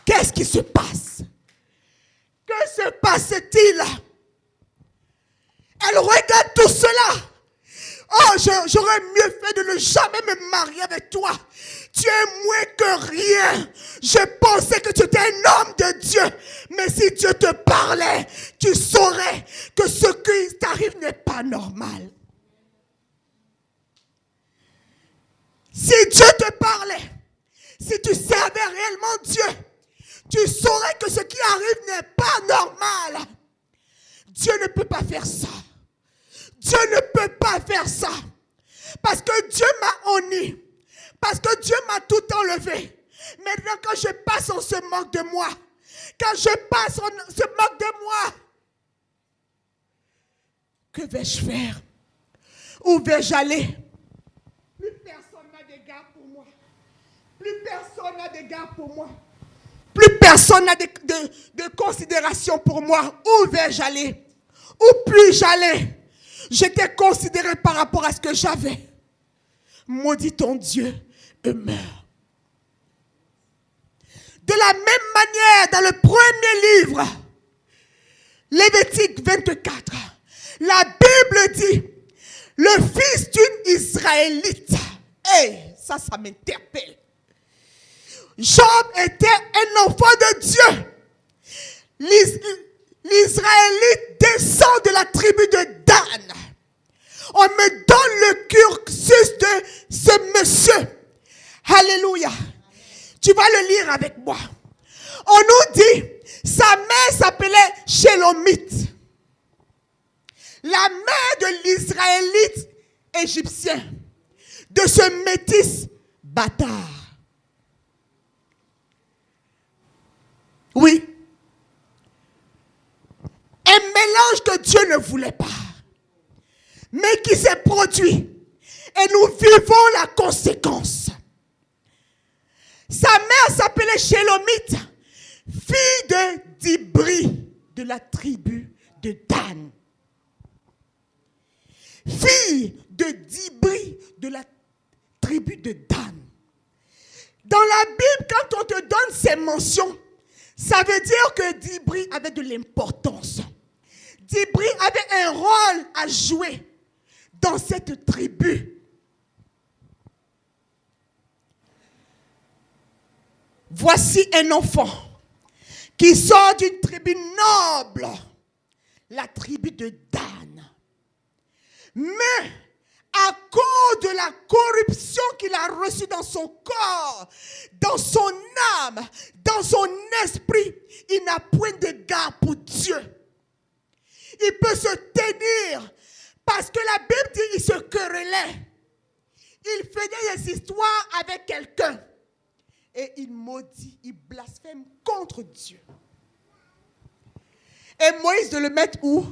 Qu'est-ce qui se passe? Que se passe-t-il? Elle regarde tout cela. Oh, j'aurais mieux fait de ne jamais me marier avec toi. Tu es moins que rien. Je pensais que tu étais un homme de Dieu. Mais Dieu te parlait, tu saurais que ce qui t'arrive n'est pas normal. Si Dieu te parlait, si tu servais réellement Dieu, tu saurais que ce qui arrive n'est pas normal. Dieu ne peut pas faire ça. Dieu ne peut pas faire ça. Parce que Dieu m'a honni. Parce que Dieu m'a tout enlevé. Maintenant, quand je passe, on se moque de moi. Quand je passe, on se moque de moi. Que vais-je faire? Où vais-je aller? Plus personne n'a d'égard pour moi. Plus personne n'a d'égard pour moi. Plus personne n'a de considération pour moi. Où vais-je aller? Où puis-je aller? J'étais considéré par rapport à ce que j'avais. Maudit ton Dieu et meurs. De la même manière, dans le premier livre, Lévitique 24, la Bible dit, le fils d'une Israélite. Hey, ça m'interpelle. Job était un enfant de Dieu. L'Israélite descend de la tribu de Dan. On me donne le cursus de ce monsieur. Alléluia. Tu vas le lire avec moi. On nous dit, sa mère s'appelait Shélomite. La mère de l'Israélite égyptien. De ce métis bâtard. Oui. Un mélange que Dieu ne voulait pas. Mais qui s'est produit. Et nous vivons la conséquence. Sa mère s'appelait Shélomite, fille de Dibri, de la tribu de Dan. Fille de Dibri, de la tribu de Dan. Dans la Bible, quand on te donne ces mentions, ça veut dire que Dibri avait de l'importance. Dibri avait un rôle à jouer dans cette tribu. Voici un enfant qui sort d'une tribu noble, la tribu de Dan. Mais à cause de la corruption qu'il a reçue dans son corps, dans son âme, dans son esprit, il n'a point d'égard pour Dieu. Il peut se tenir parce que la Bible dit qu'il se querellait. Il faisait des histoires avec quelqu'un. Et il maudit, il blasphème contre Dieu. Et Moïse de le mettre où?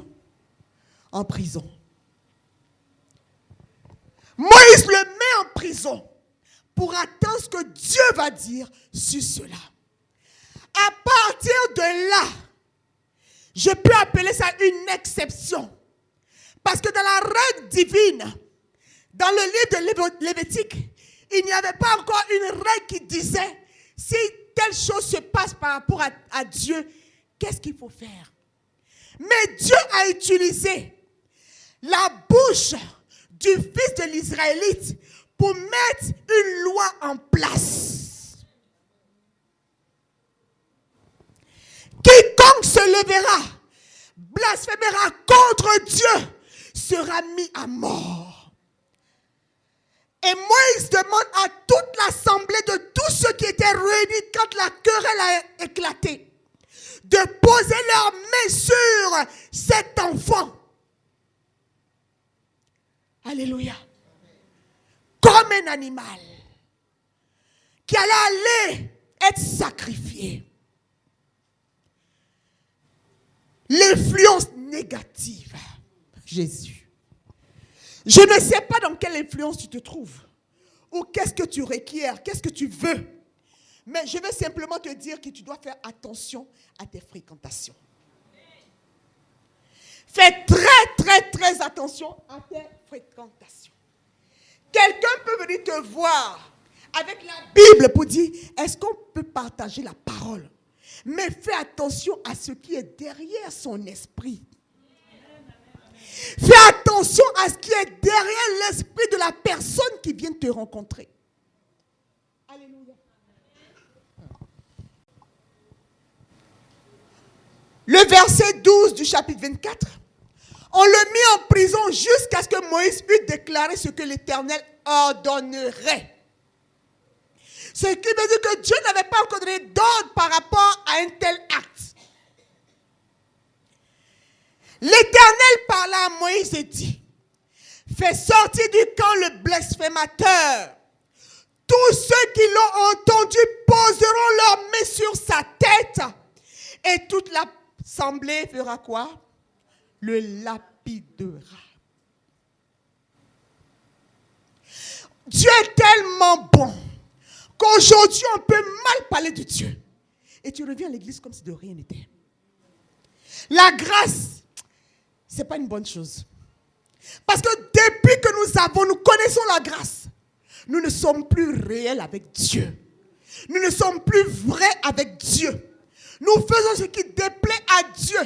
En prison. Moïse le met en prison pour attendre ce que Dieu va dire sur cela. À partir de là, je peux appeler ça une exception. Parce que dans la règle divine, dans le livre de Lévitique, il n'y avait pas encore une règle qui disait si telle chose se passe par rapport à Dieu, qu'est-ce qu'il faut faire? Mais Dieu a utilisé la bouche du fils de l'Israélite pour mettre une loi en place. Quiconque se lèvera, blasphémera contre Dieu, sera mis à mort. Et Moïse demande à toute l'assemblée de tous ceux qui étaient réunis quand la querelle a éclaté, de poser leurs mains sur cet enfant. Alléluia. Comme un animal qui allait aller être sacrifié. L'influence négative. Jésus. Je ne sais pas dans quelle influence tu te trouves. Ou qu'est-ce que tu requiers, qu'est-ce que tu veux. Mais je veux simplement te dire que tu dois faire attention à tes fréquentations. Fais très attention à tes fréquentations. Quelqu'un peut venir te voir avec la Bible pour dire, est-ce qu'on peut partager la parole? Mais fais attention à ce qui est derrière son esprit. Fais attention à ce qui est derrière l'esprit de la personne qui vient te rencontrer. Alléluia. le verset 12 du chapitre 24. On le mit en prison jusqu'à ce que Moïse eût déclaré ce que l'Éternel ordonnerait. Ce qui veut dire que Dieu n'avait pas encore donné d'ordre par rapport à un tel acte. L'Éternel parla à Moïse et dit, fais sortir du camp le blasphémateur. Tous ceux qui l'ont entendu poseront leurs mains sur sa tête. Et toute l'assemblée fera quoi? Le lapidera. Dieu est tellement bon qu'aujourd'hui on peut mal parler de Dieu. Et tu reviens à l'église comme si de rien n'était. La grâce, ce n'est pas une bonne chose. Parce que depuis que nous connaissons la grâce, nous ne sommes plus réels avec Dieu. Nous ne sommes plus vrais avec Dieu. Nous faisons ce qui déplaît à Dieu.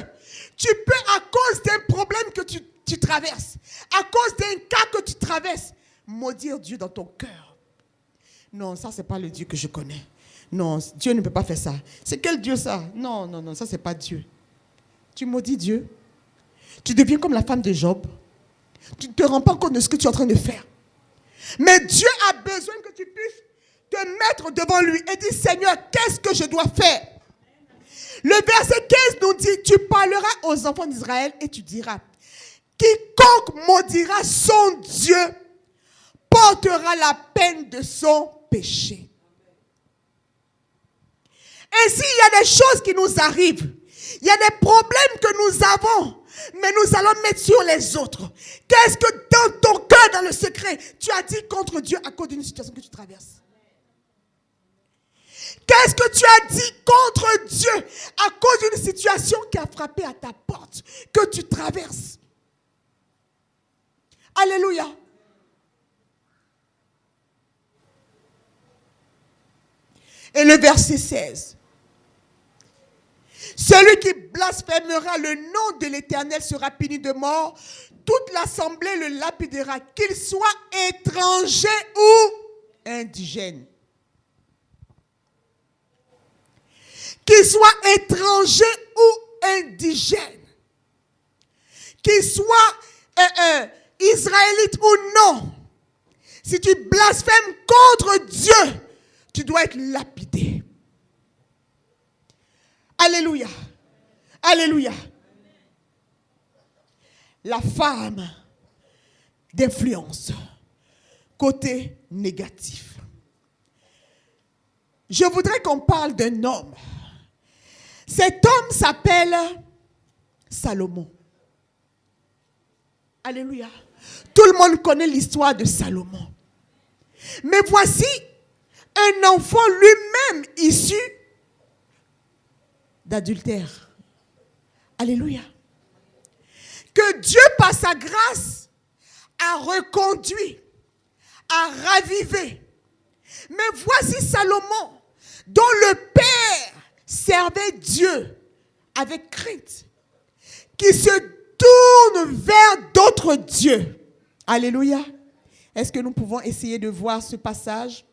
Tu peux, à cause d'un problème que tu traverses, à cause d'un cas que tu traverses, maudire Dieu dans ton cœur. Non, ça, ce n'est pas le Dieu que je connais. Non, Dieu ne peut pas faire ça. C'est quel Dieu ça? Non, non, non, ça, ce n'est pas Dieu. Tu maudis Dieu. Tu deviens comme la femme de Job. Tu ne te rends pas compte de ce que tu es en train de faire. Mais Dieu a besoin que tu puisses te mettre devant lui et dire, Seigneur, qu'est-ce que je dois faire? Le verset 15 nous dit, tu parleras aux enfants d'Israël et tu diras, quiconque maudira son Dieu portera la peine de son péché. Ainsi, il y a des choses qui nous arrivent. Il y a des problèmes que nous avons, mais nous allons mettre sur les autres. Qu'est-ce que dans ton cœur, dans le secret, tu as dit contre Dieu à cause d'une situation que tu traverses? Qu'est-ce que tu as dit contre Dieu à cause d'une situation qui a frappé à ta porte, que tu traverses? Alléluia. Et le verset 16. Celui qui blasphémera le nom de l'Éternel sera puni de mort. Toute l'assemblée le lapidera, qu'il soit étranger ou indigène. Qu'il soit étranger ou indigène. Qu'il soit israélite ou non. Si tu blasphèmes contre Dieu, tu dois être lapidé. Alléluia. Alléluia. La femme d'influence. Côté négatif. Je voudrais qu'on parle d'un homme. Cet homme s'appelle Salomon. Alléluia. Tout le monde connaît l'histoire de Salomon. Mais voici un enfant lui-même issu d'adultère. Alléluia. Que Dieu, par sa grâce, a reconduit, a ravivé. Mais voici Salomon, dont le père servait Dieu avec crainte, qui se tourne vers d'autres dieux. Alléluia. Est-ce que nous pouvons essayer de voir ce passage?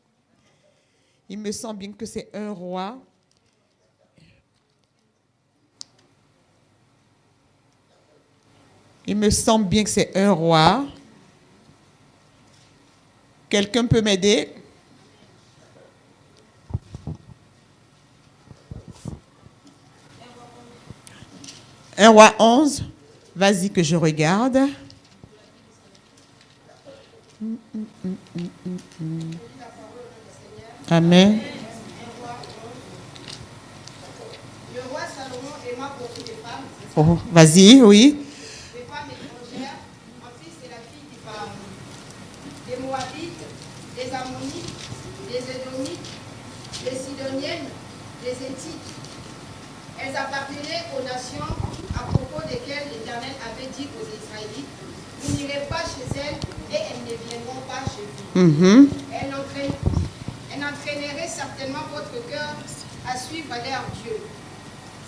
Il me semble bien que c'est 1 Roi. Il me semble bien que c'est 1 Roi. Quelqu'un peut m'aider? Un Roi 11. Vas-y que je regarde. Amen. Le roi Salomon aima beaucoup de femmes. Oh, vas-y, oui. Des femmes étrangères, en fils de la fille du Pharaon. Des Moabites, des Ammonites, des Édomites, des Sidoniennes, des Héthites. Elles appartenaient aux nations à propos desquelles l'Éternel avait dit aux Israélites, vous n'irez pas chez elles et elles ne viendront pas chez vous. Elles entraîneraient certainement votre cœur à suivre leur Dieu.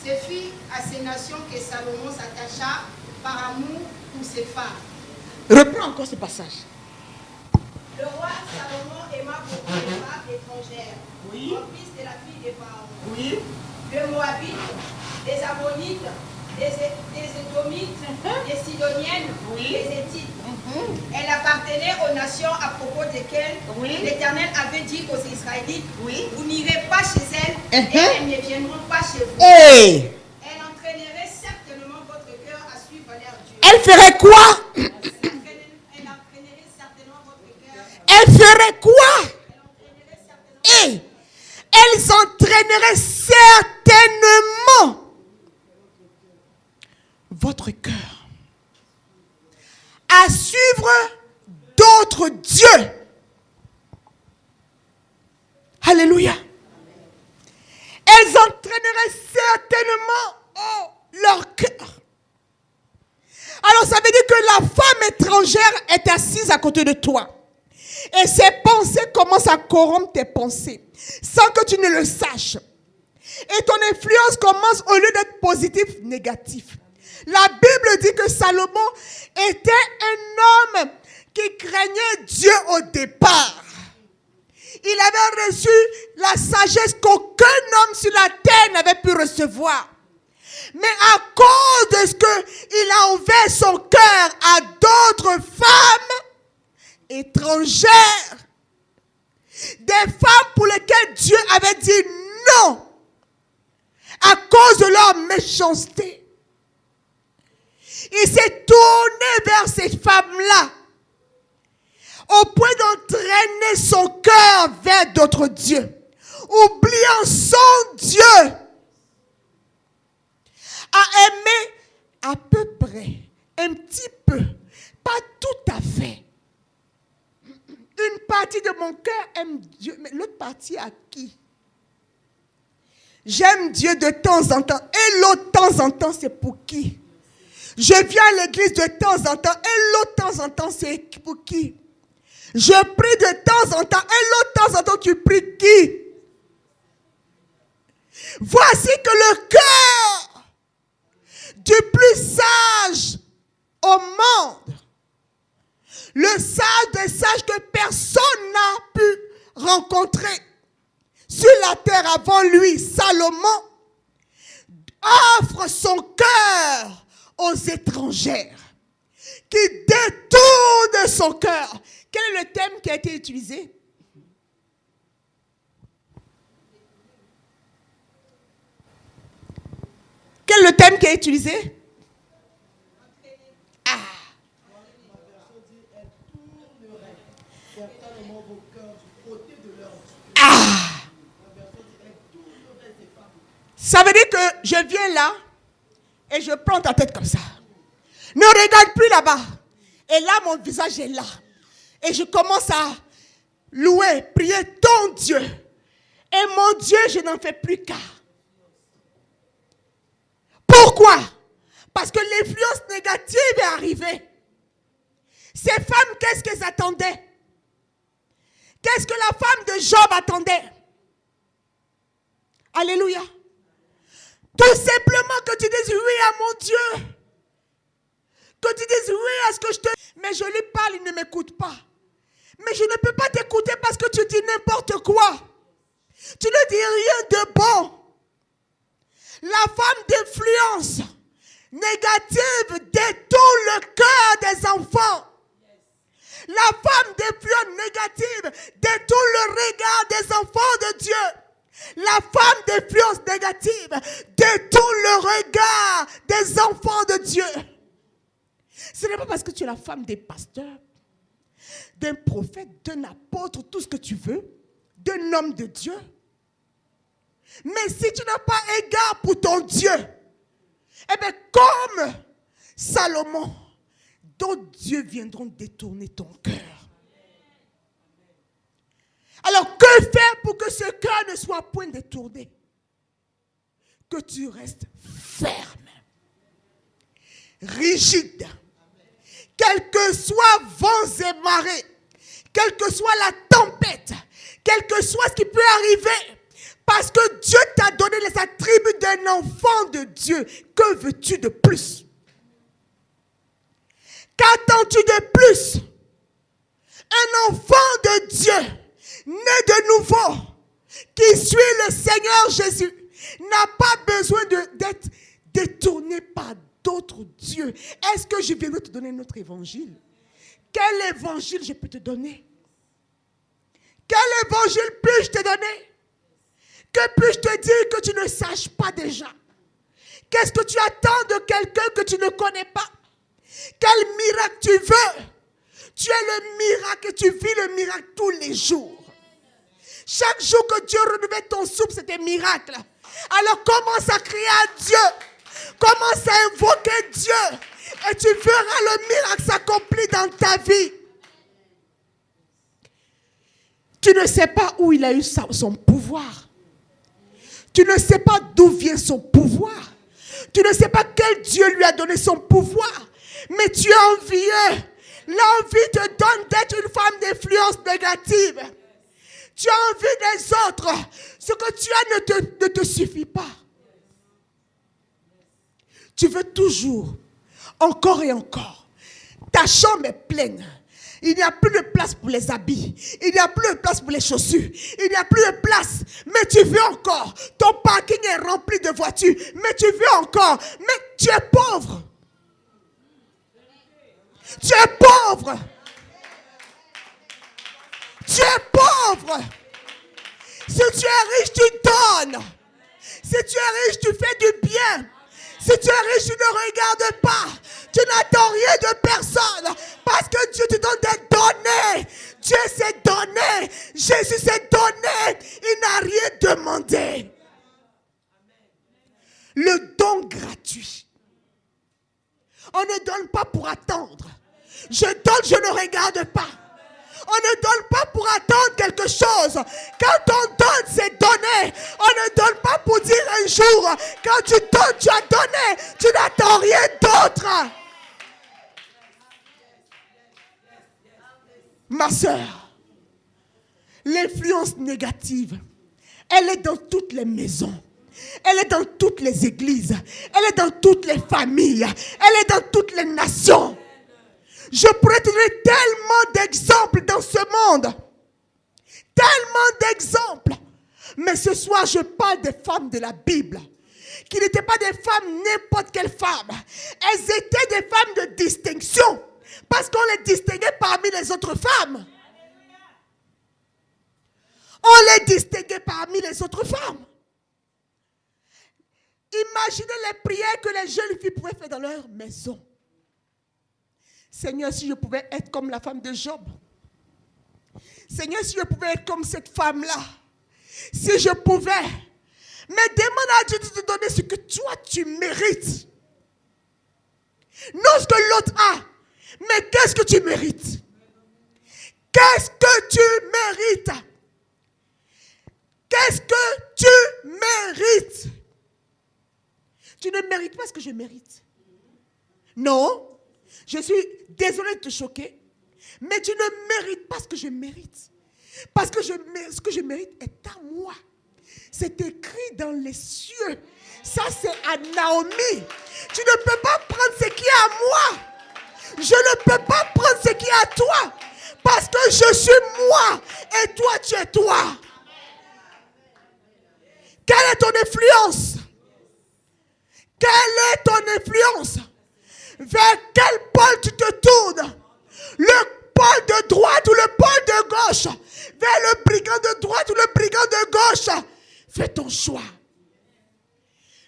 Ce fut à ces nations que Salomon s'attacha par amour pour ses femmes. Reprends encore ce passage. Le roi Salomon aima beaucoup les femmes étrangères, Oui. en fils de la fille des Pharaon. Oui. De Moabite, des Ammonites, des Édomites, des Sidoniennes, des Héthites. Elle appartenait aux nations à propos desquelles l'Éternel avait dit aux Israélites, vous n'irez pas chez elles et elles ne viendront pas chez vous. Hey. Elle entraînerait certainement votre cœur à suivre leur Dieu. Elle ferait quoi? Elle entraînerait certainement votre cœur. Elle ferait quoi? Elle entraînerait certainement. Hey. Elles entraîneraient certainement votre cœur à suivre d'autres dieux. Alléluia. Elles entraîneraient certainement leur cœur. Alors ça veut dire que la femme étrangère est assise à côté de toi. Et ses pensées commencent à corrompre tes pensées sans que tu ne le saches. Et ton influence commence, au lieu d'être positive, négative. La Bible dit que Salomon était un homme qui craignait Dieu au départ. Il avait reçu la sagesse qu'aucun homme sur la terre n'avait pu recevoir. Mais à cause de ce qu'il a ouvert son cœur à d'autres femmes étrangères, des femmes pour lesquelles Dieu avait dit non, à cause de leur méchanceté. Il s'est tourné vers ces femmes-là, au point d'entraîner son cœur vers d'autres dieux, oubliant son Dieu, à aimer à peu près, un petit peu, pas tout à fait. Une partie de mon cœur aime Dieu, mais l'autre partie à qui? J'aime Dieu de temps en temps, et l'autre temps en temps, c'est pour qui? Je viens à l'église de temps en temps, et l'autre temps en temps, c'est pour qui? Je prie de temps en temps, et l'autre temps en temps, tu pries qui? Voici que le cœur du plus sage au monde, le sage des sages que personne n'a pu rencontrer sur la terre avant lui, Salomon, offre son cœur aux étrangères qui détournent son cœur. Quel est le thème qui a été utilisé? Quel est le thème qui a été utilisé? Ça veut dire que je viens là et je prends ta tête comme ça. Ne regarde plus là-bas. Et là, mon visage est là. Et je commence à louer, prier ton Dieu. Et mon Dieu, je n'en fais plus qu'à. Pourquoi? Parce que l'influence négative est arrivée. Ces femmes, qu'est-ce qu'elles attendaient? Qu'est-ce que la femme de Job attendait? Alléluia. Tout simplement que tu dises oui à mon Dieu. Que tu dises oui à ce que je te... Mais je lui parle, il ne m'écoute pas. Mais je ne peux pas t'écouter parce que tu dis n'importe quoi. Tu ne dis rien de bon. La femme d'influence négative détourne le cœur des enfants. La femme d'influence négative détourne le regard des enfants de Dieu. La femme d'influence négative détourne le regard des enfants de Dieu. Ce n'est pas parce que tu es la femme des pasteurs, d'un prophète, d'un apôtre, tout ce que tu veux, d'un homme de Dieu. Mais si tu n'as pas égard pour ton Dieu, eh bien comme Salomon, d'autres dieux viendront détourner ton cœur. Alors que faire pour que ce cœur ne soit point détourné? Que tu restes ferme, rigide, quels que soient vents et marées, quelle que soit la tempête, quel que soit ce qui peut arriver, parce que Dieu t'a donné les attributs d'un enfant de Dieu. Que veux-tu de plus? Qu'attends-tu de plus? Un enfant de Dieu, né de nouveau, qui suit le Seigneur Jésus, n'a pas besoin d'être détourné par d'autres dieux. Est-ce que je viendrai te donner notre évangile? Quel évangile je peux te donner? Quel évangile puis-je te donner? Que puis-je te dire que tu ne saches pas déjà? Qu'est-ce que tu attends de quelqu'un que tu ne connais pas? Quel miracle tu veux? Tu es le miracle et tu vis le miracle tous les jours. Chaque jour que Dieu renouvelle ton souffle, c'est un miracle. Alors commence à crier à Dieu. Commence à invoquer Dieu. Et tu verras le miracle s'accomplir dans ta vie. Tu ne sais pas où il a eu son pouvoir. Tu ne sais pas d'où vient son pouvoir. Tu ne sais pas quel Dieu lui a donné son pouvoir. Mais tu es envieux. L'envie te donne d'être une femme d'influence négative. Tu as envie des autres. Ce que tu as ne te suffit pas. Tu veux toujours, encore et encore. Ta chambre est pleine. Il n'y a plus de place pour les habits. Il n'y a plus de place pour les chaussures. Il n'y a plus de place. Mais tu veux encore. Ton parking est rempli de voitures. Mais tu veux encore. Mais tu es pauvre. Tu es pauvre. Tu es pauvre. Si tu es riche, tu donnes. Si tu es riche, tu fais du bien. Si tu es riche, tu ne regardes pas. Tu n'attends rien de personne. Parce que Dieu te donne des données. Dieu s'est donné. Jésus s'est donné. Il n'a rien demandé. Le don gratuit. On ne donne pas pour attendre. Je donne, je ne regarde pas. On ne donne pas pour attendre quelque chose. Quand on donne, c'est donné. On ne donne pas pour dire un jour. Quand tu donnes, tu as donné. Tu n'attends rien d'autre. Ma soeur, l'influence négative, elle est dans toutes les maisons. Elle est dans toutes les églises. Elle est dans toutes les familles. Elle est dans toutes les nations. Je pourrais te donner tellement d'exemples dans ce monde. Tellement d'exemples. Mais ce soir, je parle des femmes de la Bible. Qui n'étaient pas des femmes, n'importe quelle femme. Elles étaient des femmes de distinction. Parce qu'on les distinguait parmi les autres femmes. On les distinguait parmi les autres femmes. Imaginez les prières que les jeunes filles pouvaient faire dans leur maison. Seigneur, si je pouvais être comme la femme de Job. Seigneur, si je pouvais être comme cette femme-là. Si je pouvais. Mais demande à Dieu de te donner ce que toi tu mérites. Non ce que l'autre a. Mais qu'est-ce que tu mérites? Qu'est-ce que tu mérites? Qu'est-ce que tu mérites? Tu ne mérites pas ce que je mérite. Non. Je suis désolée de te choquer. Mais tu ne mérites pas ce que je mérite. Parce que ce que je mérite est à moi. C'est écrit dans les cieux. Ça, c'est à Naomi. Tu ne peux pas prendre ce qui est à moi. Je ne peux pas prendre ce qui est à toi. Parce que je suis moi. Et toi, tu es toi. Quelle est ton influence? Quelle est ton influence? Vers quel pôle tu te tournes? Le pôle de droite ou le pôle de gauche? Vers le brigand de droite ou le brigand de gauche? Fais ton choix.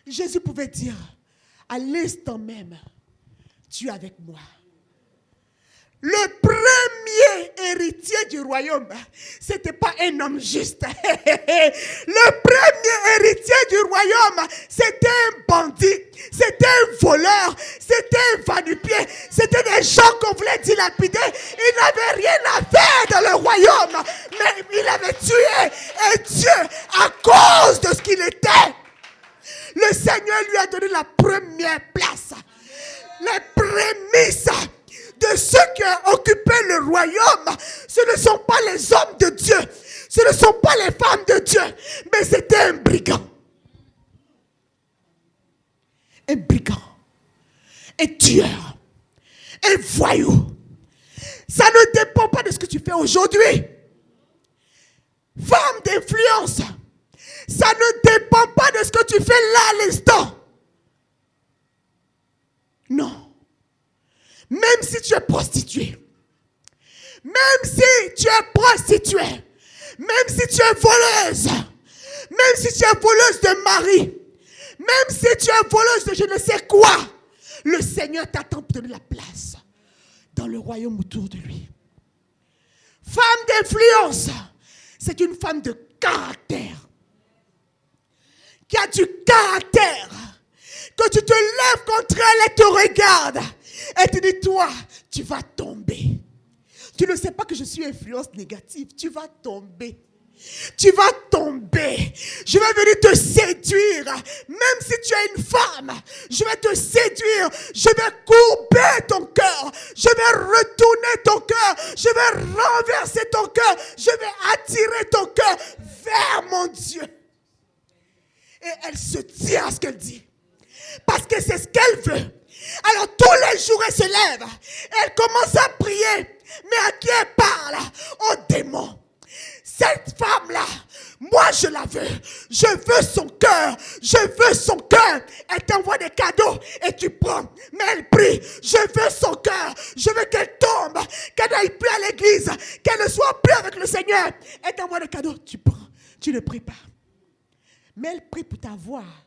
Jésus pouvait dire, à l'instant même, tu es avec moi. Le premier héritier du royaume, ce n'était pas un homme juste. Le premier héritier du royaume, c'était un bandit, c'était un voleur, c'était un va-nu-pied, c'était des gens qu'on voulait dilapider. Il n'avait rien à faire dans le royaume, mais il avait tué un Dieu à cause de ce qu'il était. Le Seigneur lui a donné la première place, les prémices de ceux qui ont occupé le royaume. Ce ne sont pas les hommes de Dieu, ce ne sont pas les femmes de Dieu, mais c'était un brigand. Un brigand, un tueur, un voyou. Ça ne dépend pas de ce que tu fais aujourd'hui. Femme d'influence, Ça ne dépend pas de ce que tu fais là à l'instant. Non. Même si tu es prostituée, même si tu es prostituée, même si tu es voleuse, même si tu es voleuse de mari, même si tu es voleuse de je ne sais quoi, le Seigneur t'attend pour te donner la place dans le royaume autour de lui. Femme d'influence, c'est une femme de caractère, qui a du caractère, que tu te lèves contre elle et te regarde, et te dit, toi, tu vas tomber. Tu ne sais pas que je suis influence négative, tu vas tomber. Tu vas tomber. Je vais venir te séduire. Même si tu es une femme, je vais te séduire. Je vais courber ton cœur. Je vais retourner ton cœur. Je vais renverser ton cœur. Je vais attirer ton cœur vers mon Dieu. Et elle se tient à ce qu'elle dit. Parce que c'est ce qu'elle veut. Alors tous les jours, elle se lève. Elle commence à prier. Mais à qui elle parle? Au démon. Cette femme-là, moi je la veux. Je veux son cœur. Je veux son cœur. Elle t'envoie des cadeaux et tu prends. Mais elle prie. Je veux son cœur. Je veux qu'elle tombe. Qu'elle n'aille plus à l'église. Qu'elle ne soit plus avec le Seigneur. Elle t'envoie des cadeaux. Tu prends. Tu ne pries pas. Mais elle prie pour t'avoir.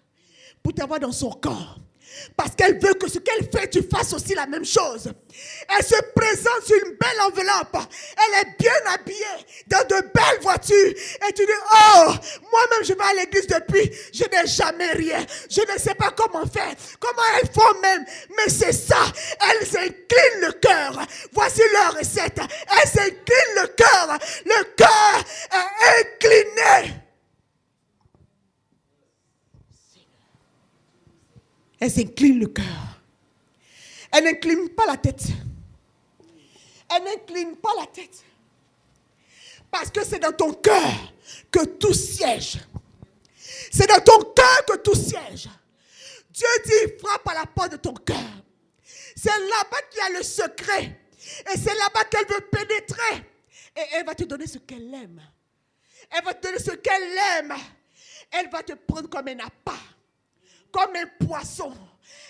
Pour t'avoir dans son corps. Parce qu'elle veut que ce qu'elle fait, tu fasses aussi la même chose. Elle se présente sur une belle enveloppe. Elle est bien habillée dans de belles voitures. Et tu dis, oh, moi-même je vais à l'église depuis. Je n'ai jamais rien. Je ne sais pas comment faire. Comment elles font même. Mais c'est ça. Elles s'inclinent le cœur. Voici leur recette. Elles s'inclinent le cœur. Le cœur est incliné. Elle s'incline le cœur. Elle n'incline pas la tête. Elle n'incline pas la tête. Parce que c'est dans ton cœur que tout siège. C'est dans ton cœur que tout siège. Dieu dit, frappe à la porte de ton cœur. C'est là-bas qu'il y a le secret. Et c'est là-bas qu'elle veut pénétrer. Et elle va te donner ce qu'elle aime. Elle va te donner ce qu'elle aime. Elle va te prendre comme un appât. Comme un poisson.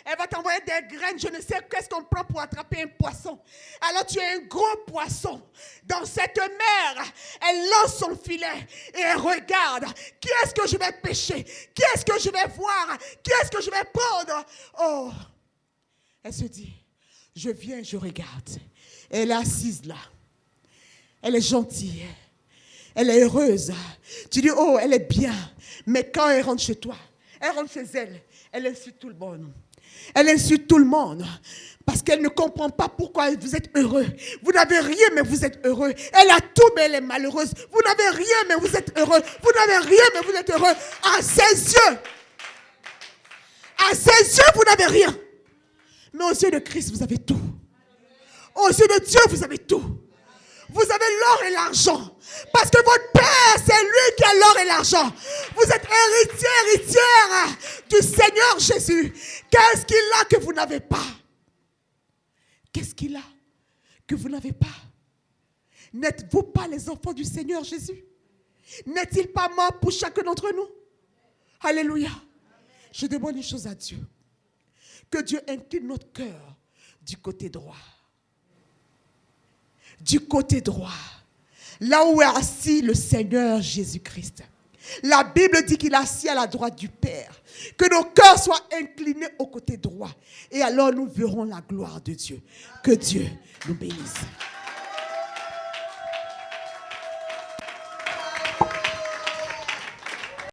Elle va t'envoyer des graines. Je ne sais qu'est-ce qu'on prend pour attraper un poisson. Alors tu es un gros poisson. Dans cette mer, elle lance son filet et elle regarde. Qui est-ce que je vais pêcher? Qui est-ce que je vais voir? Qui est-ce que je vais prendre? Oh, elle se dit, je viens, je regarde. Elle est assise là. Elle est gentille. Elle est heureuse. Tu dis, oh, elle est bien. Mais quand elle rentre chez toi, elle rentre chez elle. Elle insulte tout le monde. Elle insulte tout le monde. Parce qu'elle ne comprend pas pourquoi vous êtes heureux. Vous n'avez rien, mais vous êtes heureux. Elle a tout, mais elle est malheureuse. Vous n'avez rien, mais vous êtes heureux. Vous n'avez rien, mais vous êtes heureux. À ses yeux. À ses yeux, vous n'avez rien. Mais aux yeux de Christ, vous avez tout. Aux yeux de Dieu, vous avez tout. Vous avez l'or et l'argent. Parce que votre Père, c'est lui qui a l'or et l'argent. Vous êtes héritière du Seigneur Jésus. Qu'est-ce qu'il a que vous n'avez pas? Qu'est-ce qu'il a que vous n'avez pas? N'êtes-vous pas les enfants du Seigneur Jésus? N'est-il pas mort pour chacun d'entre nous? Alléluia. Je demande une chose à Dieu. Que Dieu incline notre cœur du côté droit. Du côté droit. Là où est assis le Seigneur Jésus-Christ. La Bible dit qu'il est assis à la droite du Père. Que nos cœurs soient inclinés au côté droit. Et alors nous verrons la gloire de Dieu. Que Dieu nous bénisse.